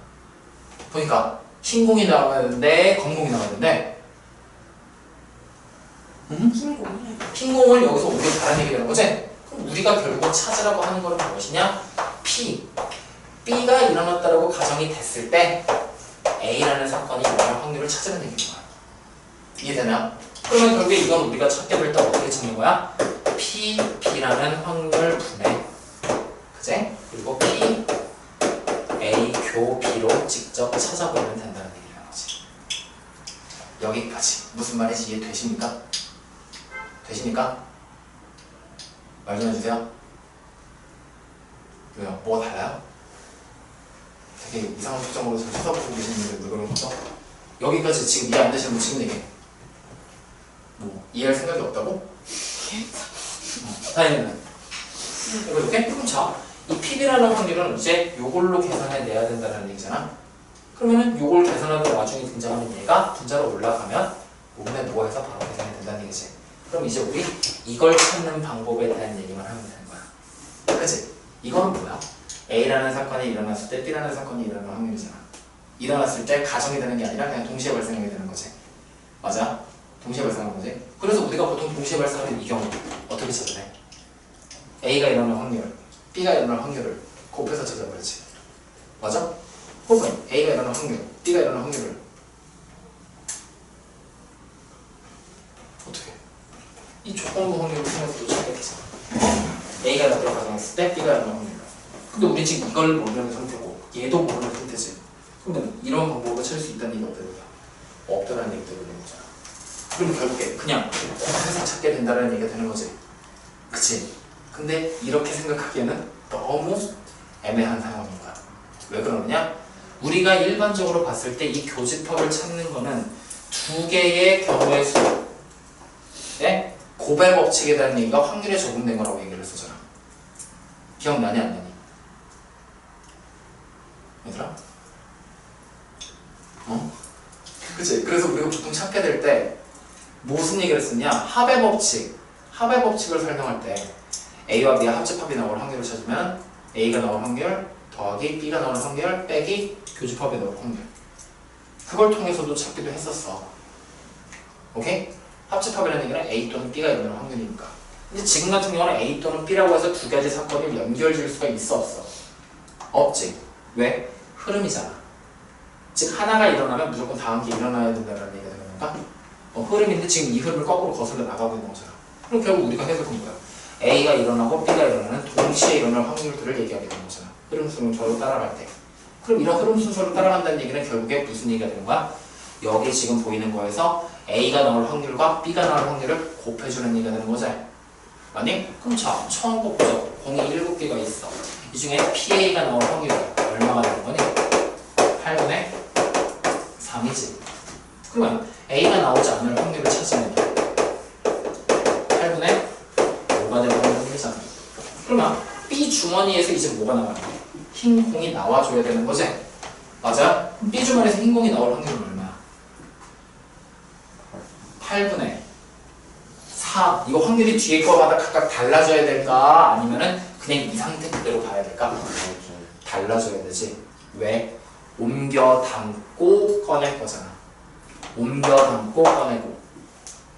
보니까 흰 공이 나와야 되는데 검은 공이 나와야 되는데 흰공이요. 흰 공을 여기서 옮겨 다는 얘기 되는 거지? 그럼 우리가 결국 찾으라고 하는 건 무엇이냐? P. B가 일어났다라고 가정이 됐을 때 A라는 사건이 일어날 확률을 찾으는 얘기인 거야. 이해되나요? 그러면 결국에 이건 우리가 찾게 될 때 어떻게 찾는 거야? P, B라는 확률 분해. 그제? 그리고 P, A, 교, B로 직접 찾아보면 된다는 얘기라는 거지. 여기까지. 무슨 말인지 이해되십니까? 되십니까? 말 좀 해주세요. 왜요? 뭐가 달라요? 되게 이상한 표정으로 잘 쳐다보고 계시는데 왜 그런 거죠? 여기까지 지금 이해 안 되시는 분 지금 얘기해. 뭐 이해할 생각이 없다고? 다행이네. 이렇게? 그럼 자, 이 PB라는 확률은 이제 요걸로 계산해 내야 된다는 얘기잖아. 그러면은 요걸 계산하는 와중에 등장하는 얘가 분자로 올라가면 5분의 뭐가 해서 바로 계산이 된다는 얘기지. 그럼 이제 우리 이걸 찾는 방법에 대한 얘기만 하면 되는 거야. 그치? 이거는 뭐야? A라는 사건이 일어났을 때 B라는 사건이 일어날 확률이잖아. 일어났을 때 가정이 되는 게 아니라 그냥 동시에 발생하게 되는 거지. 맞아? 동시에 발생하는 거지. 그래서 우리가 보통 동시에 발생하는 이 경우 어떻게 찾아내? A가 일어날 확률, B가 일어날 확률을 곱해서 찾아버리지. 맞아? 혹은 A가 일어날 확률, B가 일어날 확률을 어떻게? 이 조건부 확률을 통해서도 찾게 되잖아. A가 일어날 가정했을 때 B가 일어날 확률. 근데 우리 지금 이걸 모르는 상태고 얘도 모르는 상태지. 그러면 이런 방법으로 찾을 수 있다는 얘기가 없다는 얘기 되는 거잖아. 그럼 결국에 그냥 곱해서 찾게 된다는 얘기가 되는 거지. 그치? 근데 이렇게 생각하기에는 너무 애매한 상황인 거야. 왜 그러느냐? 우리가 일반적으로 봤을 때 이 교집합을 찾는 거는 두 개의 경우의 수에 고배 법칙에 대한 얘기가 확률에 적용된 거라고 얘기를 했었잖아. 기억나니 안 나니? 얘들아? 어? 그치? 그래서 우리가 보통 찾게 될 때 무슨 얘기를 했었냐? 합의 법칙을 설명할 때 A와 B의 합집합이 나올 확률을 찾으면 A가 나올 확률 더하기 B가 나올 확률 빼기 교집합이 나올 확률, 그걸 통해서도 찾기도 했었어. 오케이? 합집합이라는 얘기는 A 또는 B가 일어날 확률이니까. 근데 지금 같은 경우는 A 또는 B라고 해서 두 가지 사건이 연결될 수가 있어 없어? 없지. 왜? 흐름이잖아. 즉 하나가 일어나면 무조건 다음 게 일어나야 된다는 얘기가 되는 건가? 흐름인데 지금 이 흐름을 거꾸로 거슬러 나가고 있는 거잖아. 그럼 결국 우리가 해석한 거야. A가 일어나고 B가 일어나는 동시에 일어날 확률들을 얘기하게 되는 거잖아. 흐름 순서로 따라갈 때. 그럼 이런 흐름 순서로 따라간다는 얘기는 결국에 무슨 얘기가 되는 거야? 여기 지금 보이는 거에서 A가 나올 확률과 B가 나올 확률을 곱해주는 얘기가 되는 거지. 맞니? 그럼 자, 처음 보자. 공이 7개가 있어. 이 중에 PA가 나올 확률이 얼마가 되는 거니? 8분의 3이지. 그러면 A가 나오지 않을 확률을 찾으면 8분의 5가 되는 얘기잖아. 그러면 B 주머니에서 이제 뭐가 나와요? 흰 공이 나와줘야 되는 거지? 맞아? 그럼 B 주머니에서 흰 공이 나올 확률은 얼마야? 8분의 4. 이거 확률이 뒤에 거마다 각각 달라져야 될까? 아니면은 그냥 이 상태 그대로 가야 될까? 달라져야 되지. 왜? 옮겨 담고 꺼낼 거잖아. 옮겨 담고 꺼내고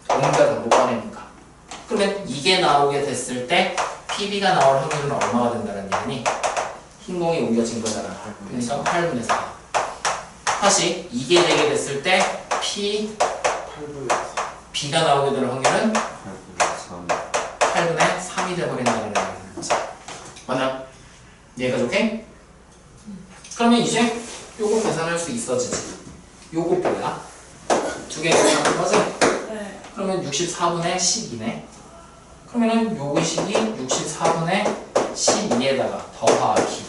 옮겨 담고 꺼내니까. 그러면 이게 나오게 됐을 때 PB가 나올 확률은 얼마가 된다는 얘기니? 흰 공이 옮겨진 거잖아. 그러니까 8분의 4. 다시 이게 되게 됐을 때 B가 나오게 될 확률은 8분의 3이 돼버린다는 얘기죠. 맞나? 이해가 오케이? 그러면 이제 요거 계산할 수 있어지지. 요거 뭐야? 두 개 계산하는 거지? 네. 그러면 64분의 12네. 그러면은 요것이 64분의 12에다가 더하기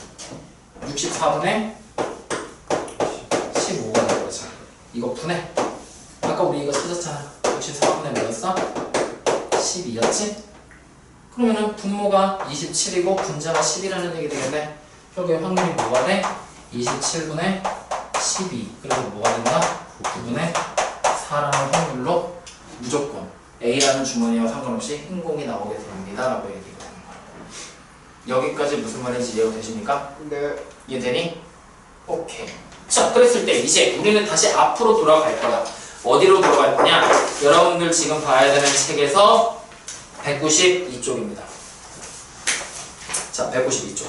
64분의 15 이거 분해. 아까 우리 이거 찾았잖아. 64분의 몇이었어? 12였지? 그러면은 분모가 27이고 분자가 10이라는 얘기 되겠네. 여기 확률이 뭐가 돼? 27분의 12. 그래서 뭐가 된다? 9분의 4라는 확률로 무조건 A라는 주머니와 상관없이 흰공이 나오게 됩니다. 라고 얘기가 되는 거야. 여기까지 무슨 말인지 이해가 되십니까? 네. 이해되니? 오케이. 자, 그랬을 때 이제 우리는 다시 앞으로 돌아갈 거야. 어디로 돌아갈 거냐? 여러분들 지금 봐야 되는 책에서 192쪽입니다. 자, 192쪽.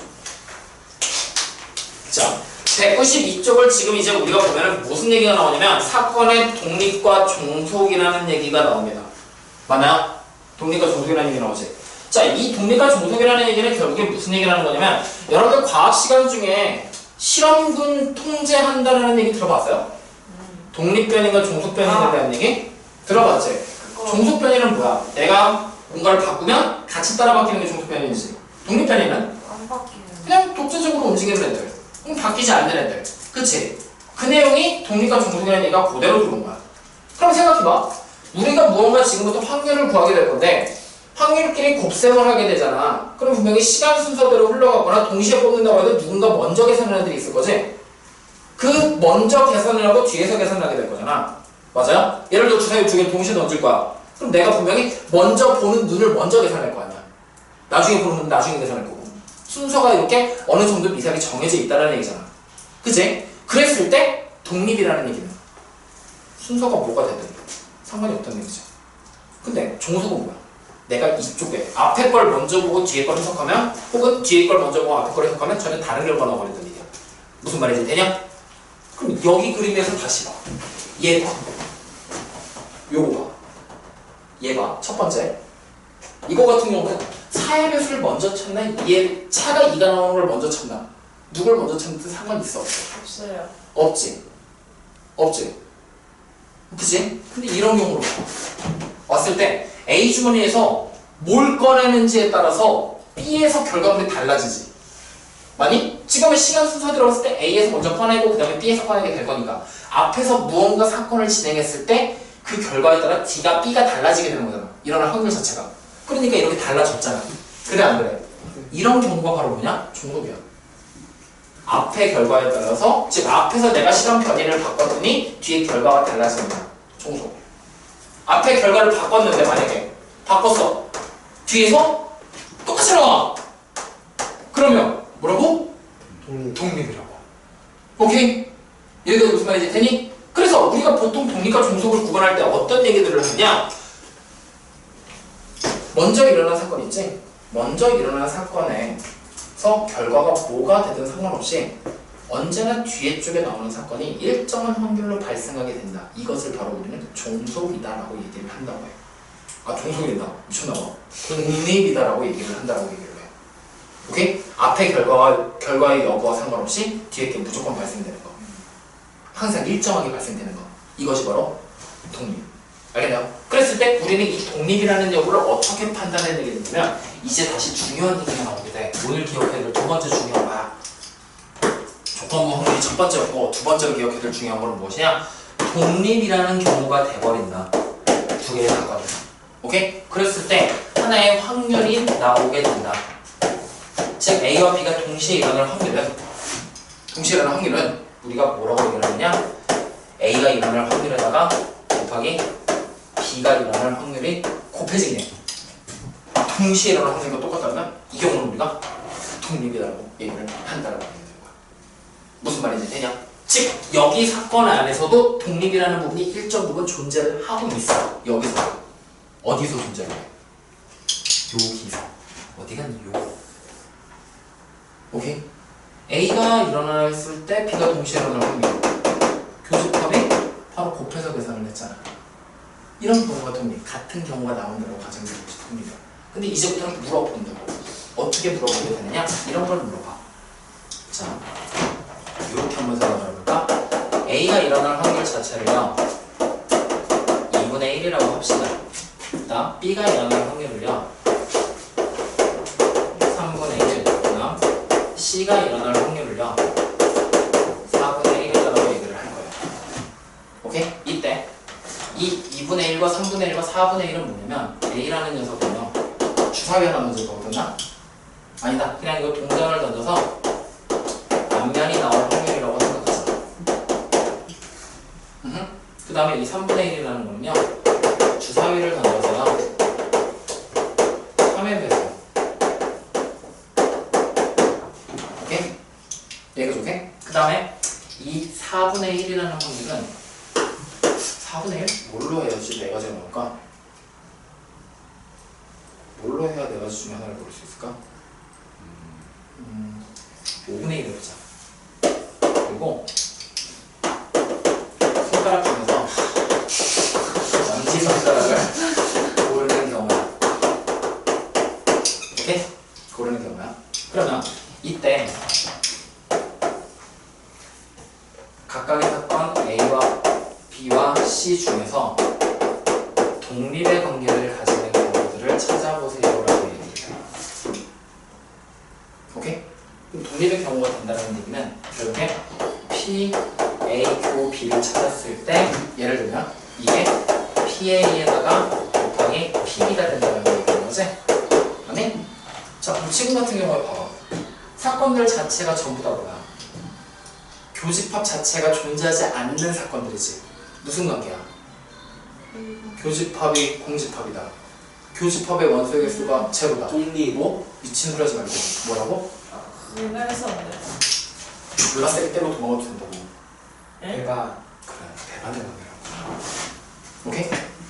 자, 192쪽을 지금 이제 우리가 보면은 무슨 얘기가 나오냐면 사건의 독립과 종속이라는 얘기가 나옵니다. 맞나요? 독립과 종속이라는 얘기 나오지. 자, 이 독립과 종속이라는 얘기는 결국에 무슨 얘기를 하는 거냐면 여러분들 과학 시간 중에 실험군 통제한다는 얘기 들어봤어요? 독립변인과 종속변인에 대한 얘기? 들어봤지? 종속변인은 뭐야? 내가 뭔가를 바꾸면 같이 따라 바뀌는 게 종속변인이지. 독립변인은? 안 바뀌는. 그냥 독자적으로 움직이는 애들. 바뀌지 않는 애들. 그치? 그 내용이 독립과 종속이라는 얘기가 그대로 들어온 거야. 그럼 생각해봐. 우리가 무언가 지금부터 확률을 구하게 될 건데 확률끼리 곱셈을 하게 되잖아. 그럼 분명히 시간 순서대로 흘러가거나 동시에 뽑는다고 해도 누군가 먼저 계산하는 애들이 있을 거지? 그 먼저 계산을 하고 뒤에서 계산을 하게 될 거잖아. 맞아요? 예를 들어 주사위 두 개를 동시에 던질 거야. 그럼 내가 분명히 먼저 보는 눈을 먼저 계산할 거 아니야. 나중에 보는 눈은 나중에 계산할 거고. 순서가 이렇게 어느 정도 미세하게 정해져 있다는 얘기잖아. 그치? 그랬을 때 독립이라는 얘기는 순서가 뭐가 되든 상관이 없다는 얘기죠. 근데 종속은 뭐야? 내가 이쪽에 앞에 걸 먼저 보고 뒤에 걸 해석하면 혹은 뒤에 걸 먼저 보고 앞에 걸 해석하면 전혀 다른 결과가 나와버린다는 얘기야. 무슨 말인지 되냐? 그럼 여기 그림에서 다시 봐. 얘 봐. 요거 봐. 얘 봐. 첫 번째. 이거 같은 경우는 사의 배수를 먼저 찾나? 얘 차가 2가 나오는 걸 먼저 찾나? 누굴 먼저 찾는지 상관 있어? 없어요. 없지. 없지. 그치? 근데 이런 경우로 왔을 때 A 주머니에서 뭘 꺼내는지에 따라서 B에서 결과물이 달라지지. 많이? 지금은 시간 순서대로 봤을 때 A에서 먼저 꺼내고 그 다음에 B에서 꺼내게 될 거니까 앞에서 무언가 사건을 진행했을 때 그 결과에 따라 D가 B가 달라지게 되는 거잖아. 일어날 확률 자체가. 그러니까 이렇게 달라졌잖아. 그래 안 그래? 이런 경우가 바로 뭐냐? 종속이야. 앞의 결과에 따라서 즉 앞에서 내가 실험 변이를 바꿨더니 뒤에 결과가 달라지는 거야. 종속. 앞에 결과를 바꿨는데 만약에 바꿨어. 뒤에서 똑같이 나와. 그러면 뭐라고? 독립이라고. 오케이? 얘가 무슨 말인지 되니? 그래서 우리가 보통 독립과 종속을 구분할 때 어떤 얘기들을 하냐? 먼저 일어난 사건 있지? 먼저 일어난 사건에서 결과가 뭐가 되든 상관없이 언제나 뒤에 쪽에 나오는 사건이 일정한 확률로 발생하게 된다. 이것을 바로 우리는 종속이다라고 얘기를 한다고 해. 아, 종속이다. 미쳤나봐. 독립이다라고 얘기를 한다고 얘기를 해. 오케이? 앞에 결과의 여부와 상관없이 뒤에 게 무조건 발생되는 거. 항상 일정하게 발생되는 거. 이것이 바로 독립. 알겠나요? 그랬을 때 우리는 이 독립이라는 여부를 어떻게 판단해야 되겠냐면 이제 다시 중요한 얘기가 나오게 돼. 오늘 기억해야 될 두 번째 중요한 거야. 조건부 확률이 첫 번째였고 두 번째로 기억해야 될 중요한 거는 무엇이냐? 독립이라는 경우가 돼버린다. 두 개의 사건은. 오케이? 그랬을 때 하나의 확률이 나오게 된다. 즉 A와 B가 동시에 일어날 확률은 우리가 뭐라고 얘기를 하느냐? A가 일어날 확률에다가 곱하기 B가 일어날 확률이 곱해지게 동시에 일어날 확률과 똑같다면 이 경우는 우리가 독립이라고 얘기를 한다라고 얘기하는 거야. 무슨 말인지 되냐? 즉 여기 사건 안에서도 독립이라는 부분이 일정 부분 존재를 하고 있어. 여기서 어디서 존재를 해? 여기서 어디 갔니? 요. 오케이? A가 일어났을 때 B가 동시에 일어날 확률 교집합이 바로 곱해서 계산을 했잖아. 이런 경우가 독립, 같은 경우가 나온 대로 가정되는 것이 독립이야. 근데 이제부터는 물어본다고. 어떻게 물어보게 되느냐? 이런 걸 물어봐. 자, 이렇게 한번 생각을 해볼까? A가 일어날 확률 자체를요 2분의 1이라고 합시다. 그다음 B가 일어날 확률을요 3분의 1, 그다음 C가 일어날 확률을요 4분의 1이라고 얘기를 할 거예요. 오케이? 이 2분의 1과 3분의 1과 4분의 1은 뭐냐면 A라는 녀석은요 주사위 하나 던질 거거든요. 아니다. 그냥 이거 동전을 던져서 앞면이 나올 확률이라고 생각하자. 그 다음에 이 3분의 1이라는 거는요 주사위를 던져서요 3의 배수. 오케이? 여기까지 오케이? 그 다음에 이 4분의 1이라는 확률은 4분의 1? 뭘로 해야지 4가지가 나올까? 뭘로 해야 4가지 중에 하나를 고를 수 있을까? 5분의 1을 해보자. 그리고 손가락 중에서 엄지손가락을 고르는 경우야. 오케이? 고르는 경우야. 그러면 이때 각각의 사건 A와 B와 C 중에서 독립의 관계를 가지는 경우들을 찾아보세요라고 얘기해요. 오케이? 그럼 독립의 경우가 된다는 얘기는 결국에 P, A, Q, B를 찾았을 때 예를 들면 이게 PA에다가 곱하기 PB가 된다는 얘기인 거지? 아니? 자, 그럼 지금 같은 경우에 봐봐. 사건들 자체가 전부 다 뭐야? 교집합 자체가 존재하지 않는 사건들이지. 무슨 관계야? 교집합이 공집합이다. 교집합의 원소의 개수가 제로다. 뭐? 미친 소리 하지 말고. 뭐라고? 옛날에 했었는데. 졸라 세게 때려 도망가도 된다고. 에? 대박. 그래, 대반의 관계라고. 오케이?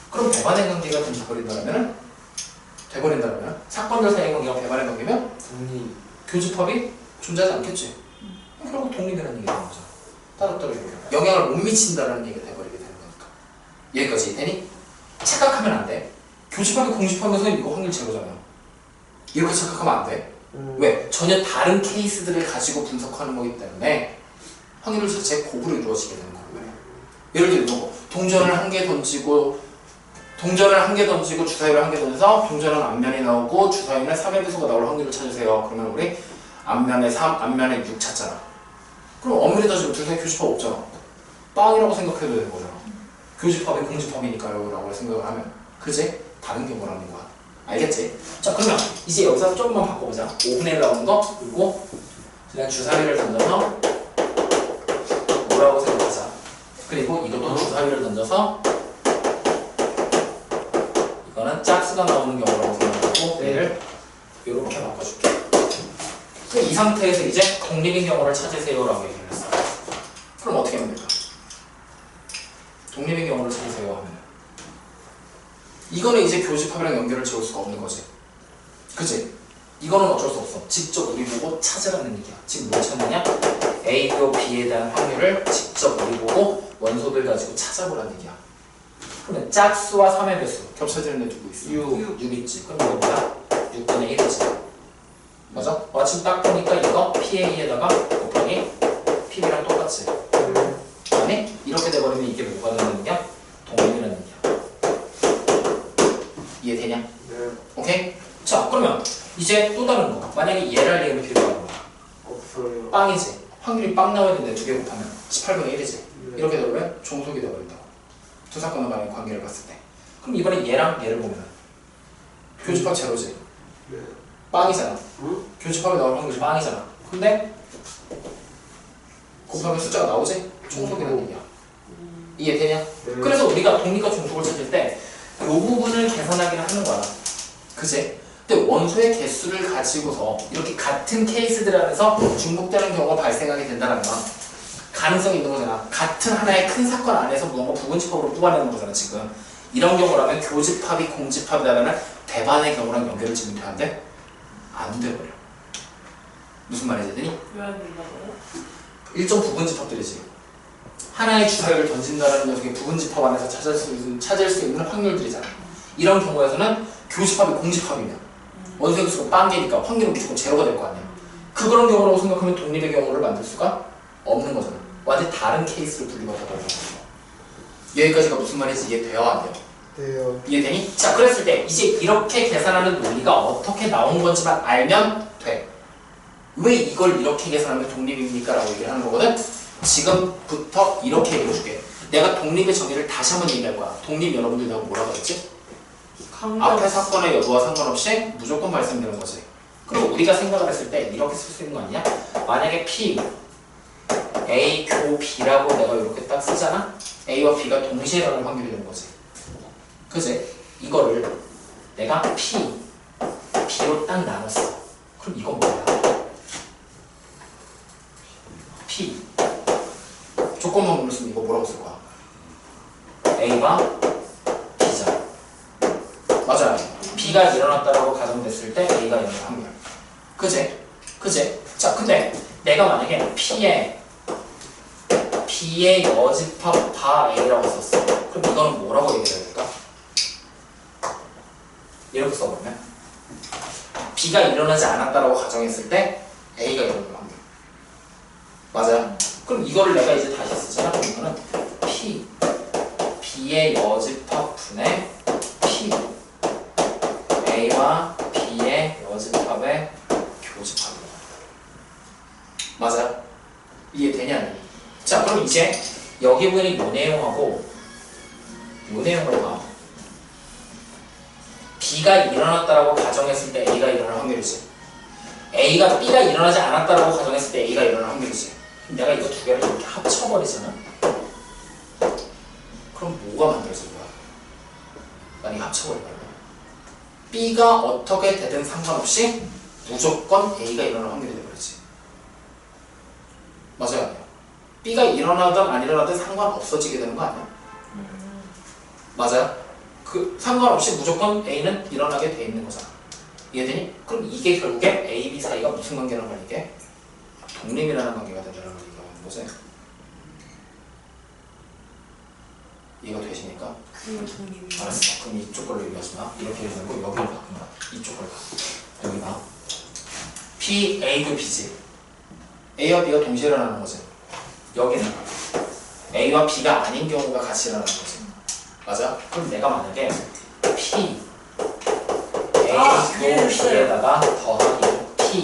그럼 대반의 관계가 돼버린다면 사건들 사이의 관계가 대반의 관계면 교집합이 존재하지 않겠지. 결국 독립이라는 얘기가 나오죠. 따로따로 영향을 못 미친다는 얘기가 돼버리게 되는 거니까. 여기까지 되니? 착각하면 안 돼. 교집합이 공집하면서 이거 확률 제로잖아요. 이렇게 착각하면 안 돼. 왜? 전혀 다른 케이스들을 가지고 분석하는 거기 때문에 확률 자체에 곱으로 이루어지게 되는 거예요. 예를 들면 동전을 한 개 던지고 주사위를 한 개 던져서 동전은 앞면이 나오고 주사위는 3의 배수가 나올 확률을 찾으세요. 그러면 우리 앞면에 3, 앞면에 6 찾잖아. 그럼 엄밀히 따지면 둘 사이 교집합 없잖아. 빵이라고 생각해도 되는 거잖아. 교집합이 공집합이니까요 라고 생각을 하면 그지? 다른 경우라는 거야. 알겠지? 자, 그러면 이제 여기서 조금만 바꿔보자. 5분의 1 나오는 거 그리고 그냥 주사위를 던져서 뭐라고 생각하자. 그리고 이것도 주사위를 던져서 이거는 짝수가 나오는 경우라고 생각하고 얘를 이렇게 바꿔줄게. 이 상태에서 이제 독립인 경우를 찾으세요 라고 얘기를 했어. 그럼 어떻게 하면 될까? 독립인 경우를 찾으세요 하면 이거는 이제 교집합이랑 연결을 지을 수가 없는 거지. 그치? 이거는 어쩔 수 없어. 직접 우리 보고 찾으라는 얘기야. 지금 뭘 찾느냐? A표 B에 대한 확률을 직접 우리 보고 원소들 가지고 찾아보라는 얘기야. 그러면 짝수와 3의 배수 겹쳐지는 애 누구 있어? 6 있지. 그럼 이거 뭐야? 6분의 1이지. 맞아? 마침 딱 보니까 이거 PA에다가 곱하기 PB랑 똑같지. 아니? 이렇게 돼버리면 이게 뭐가 되는 얘기야? 독립이라는 얘기야. 이해되냐? 네. 오케이? 자, 그러면 이제 또 다른 거. 만약에 얘를 얘기하면 필요한 거야. 없어요. 빵이지. 확률이 빵 나와야 되는데 2개 곱하면 18분의 1이지. 이렇게 되면 종속이 되어버린다고. 두 사건의 간의 관계를 봤을 때. 그럼 이번에 얘랑 얘를 보면 교집합 제로지. 네. 빵이잖아. 응? 교집합에 나올 확률이 빵이잖아. 근데 곱하면 숫자가 나오지? 총속이라는 얘기야. 이해되냐? 네. 그래서 우리가 독립과 종속을 찾을 때 이 부분을 계산하기는 하는 거야. 그치? 근데 원소의 개수를 가지고서 이렇게 같은 케이스들 안에서 중복되는 경우가 발생하게 된다는 건 가능성이 있는 거잖아. 같은 하나의 큰 사건 안에서 뭔가 부분집합으로 뽑아내는 거잖아 지금. 이런 경우라면 교집합이 공집합이라면 대반의 경우랑 연결을 지면 돼야 안 돼? 안 돼버려. 무슨 말인지 되니? 왜 안 된다고요? 일정 부분집합들이지. 하나의 주사위를 던진다는 녀석의 부분집합 안에서 찾을 수 있는 확률들이잖아. 이런 경우에서는 교집합이 공집합이면 원소의 개수가 빵개니까 확률은 무조건 제로가 될 거 아니야. 그런 경우라고 생각하면 독립의 경우를 만들 수가 없는 거잖아. 완전히 다른 케이스를 분리받아버리는 거죠. 여기까지가 무슨 말인지 이해돼요? 안 돼요? 돼요. 이해되니? 자, 그랬을 때 이제 이렇게 계산하는 논리가 어떻게 나온 건지만 알면 돼. 왜 이걸 이렇게 계산하면 독립입니까? 라고 얘기를 하는 거거든? 지금부터 이렇게 얘기해 줄게. 내가 독립의 정의를 다시 한번 얘기할 거야. 독립 여러분들 내가 뭐라고 했지? 강제. 앞에 사건의 여부와 상관없이 무조건 발생되는 거지. 그리고 우리가 생각을 했을 때 이렇게 쓸 수 있는 거 아니냐? 만약에 P, A, 교 B라고 내가 이렇게 딱 쓰잖아? A와 B가 동시에 일어날 확률이 되는 거지. 그지? 이거를 내가 P, B로 딱 나눴어. 그럼 이건 뭐야? P 조건만 물었으면 이거 뭐라고 쓸 거야? A가 B잖아. 맞아요. B가 일어났다라고 가정됐을 때 A가 일어날 확률. 그지? 그지? 자, 근데 내가 만약에 B의 여집합 다 A라고 썼어. 그럼 이거는 뭐라고 얘기해야 될까? 이렇게 써보면 B가 일어나지 않았다라고 가정했을 때 A가 일어날 확률. 맞아요? 그럼 이거를 내가 이제 다시 쓰잖아. 그럼 이거는 B의 여집합 분의 P A와 B의 여집합의 교집합이야. 맞아요? 이해되냐? 자, 그럼 이제 여기 보니 요 내용하고 요 내용을 봐. B가 일어났다라고 가정했을 때 A가 일어날 확률이지. A가 B가 일어나지 않았다라고 가정했을 때 A가 일어날 확률이지. 내가 이거 두 개를 이렇게 합쳐버리잖아. 그럼 뭐가 만들어질 거야? 만약에 합쳐버리면 B가 어떻게 되든 상관없이 무조건 A가 일어날 확률이 되버리지. 맞아요? 아니요? B가 일어나든 안 일어나든 상관없어지게 되는 거 아니야? 맞아요? 그 상관없이 무조건 A는 일어나게 돼 있는 거잖아. 이해되니? 그럼 이게 결국에 A, B 사이가 무슨 관계라는 거야? 이게 독립이라는 관계가 된다는 걸 얘기하는 거지. 이해가 되십니까? 알았어. 그럼 이쪽 걸로 얘기하지 마. 이렇게 얘기하는 거 여기를 바꾼다. 이쪽 걸 봐. 여기 봐. P, A도 B지. A와 B가 동시에 일어나는 거지. 여기는 A와 B가 아닌 경우가 같이 일어나는 거지. 맞아? 그럼 내가 만약에 P, A, 교 B에다가 더하기 P,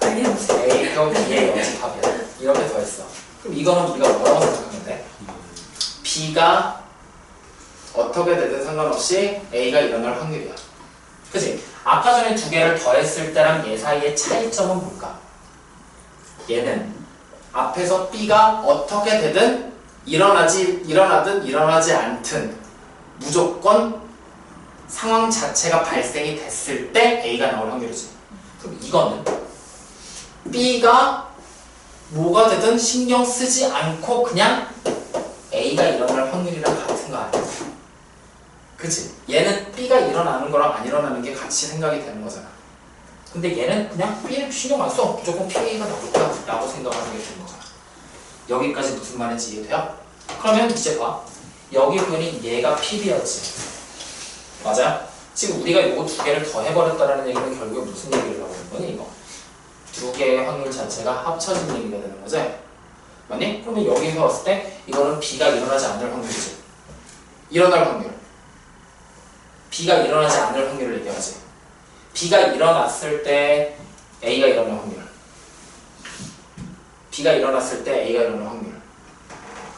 A, 교 B의 여집합이야. 이렇게 더했어. 그럼 이거는 우리가 뭐라고 생각하면 돼? B가 어떻게 되든 상관없이 A가 일어날 확률이야. 그치? 아까 전에 두 개를 더했을 때랑 얘 사이의 차이점은 뭘까? 얘는 앞에서 B가 어떻게 되든 일어나든 일어나지 않든 무조건 상황 자체가 발생이 됐을 때 A가 나올 확률이지. 그럼 이거는 B가 뭐가 되든 신경 쓰지 않고 그냥 A가 일어날 확률이랑 같은 거 아니야? 그치? 얘는 B가 일어나는 거랑 안 일어나는 게 같이 생각이 되는 거잖아. 근데 얘는 그냥 B를 신경 안 써. 무조건 PA가 나올 거야 라고 생각하는 게 되는 거잖아. 여기까지 무슨 말인지 이해돼요? 그러면 이제 봐. 여기 보니 얘가 PB였지. 맞아요? 지금 우리가 이거 두 개를 더 해버렸다는 얘기는 결국에 무슨 얘기를 하고 있는 거니? 이거 두 개의 확률 자체가 합쳐진 얘기가 되는 거지? 맞니? 그러면 여기서 봤을 때 이거는 B가 일어나지 않을 확률이지. 일어날 확률. B가 일어나지 않을 확률을 얘기하지. B가 일어났을 때 A가 일어날 확률. B가 일어났을 때 A가 일어날 확률.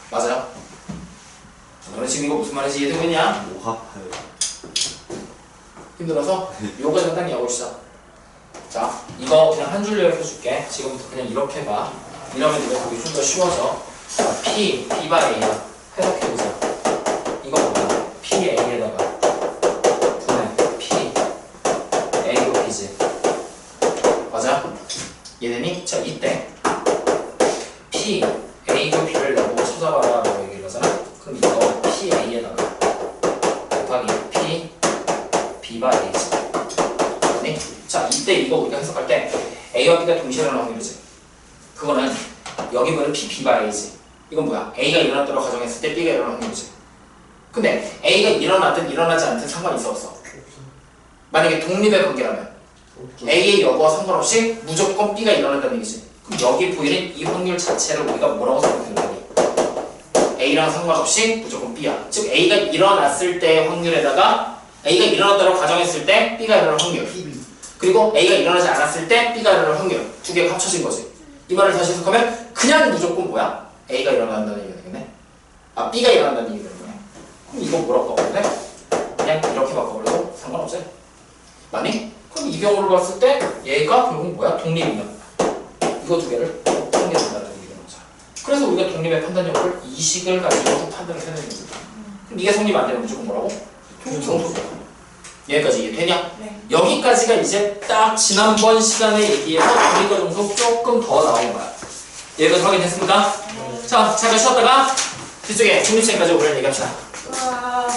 맞아요? 너는 지금 이거 무슨 말인지 이해되고 있냐? 뭐가 아파요? 힘들어서? 요거 간단히 해봅시다. 자, 이거 그냥 한 줄로 해줄게. 지금부터 그냥 이렇게 봐. 이러면 이거 보기 좀 더 쉬워져. 자, P, B바 A야. 해석해보자. 이거 뭐야? P, A에다가 분해 P, A고 B지. 맞아? 이해되니? 자, 이때 P, A고 B를 내보고 찾아봐라 라고 얘기를 하잖아. 그럼 이거 P, A에다가 곱하기 P, B바 A지. 네? 자, 이때 이거 우리가 해석할 때 A와 B가 동시에 일어나는 확률이지. 그거는 여기 보면 P, B바 A지. 이건 뭐야? A가 일어났다고 가정했을 때 B가 일어나는 확률이지. 근데 A가 일어나든 일어나지 않든 상관이 있어 없어? 만약에 독립의 관계라면 A의 여부와 상관없이 무조건 B가 일어난다는 얘기지. 그럼 여기 보이는 이 확률 자체를 우리가 뭐라고 생각하는 거니? A랑 상관없이 무조건 B야. 즉 A가 일어났을 때의 확률에다가 A가 일어났다고 가정했을 때 B가 일어날 확률, 그리고 A가 일어나지 않았을 때 B가 일어날 확률, 두 개가 합쳐진 거지. 이 말을 다시 해석하면 그냥 무조건 뭐야? A가 일어난다는 얘기가 되겠네. B가 일어난다는 얘기 되는 거야. 그럼 이거 뭐라고 바꾸는데? 그냥 이렇게 바꿔버려도 상관없어요. 맞니? 그럼 이 경우를 봤을 때 얘가 결국 뭐야? 독립이면 이거 두 개를 상계한다는 얘기가 나오죠. 그래서 우리가 독립의 판단력을 이 식을 가지고 판단을 해내는 겁니다. 그럼 이게 성립 안 되면 무조건 뭐라고? 통수. 여기까지 이해되냐? 네. 여기까지가 이제 딱 지난번 시간에 얘기해서 독립과 종속 조금 더 나온 거야. 여기까지 확인됐습니까? 자, 잠깐 쉬었다가 뒤쪽에 독립생까지 오늘 얘기합시다. 우와.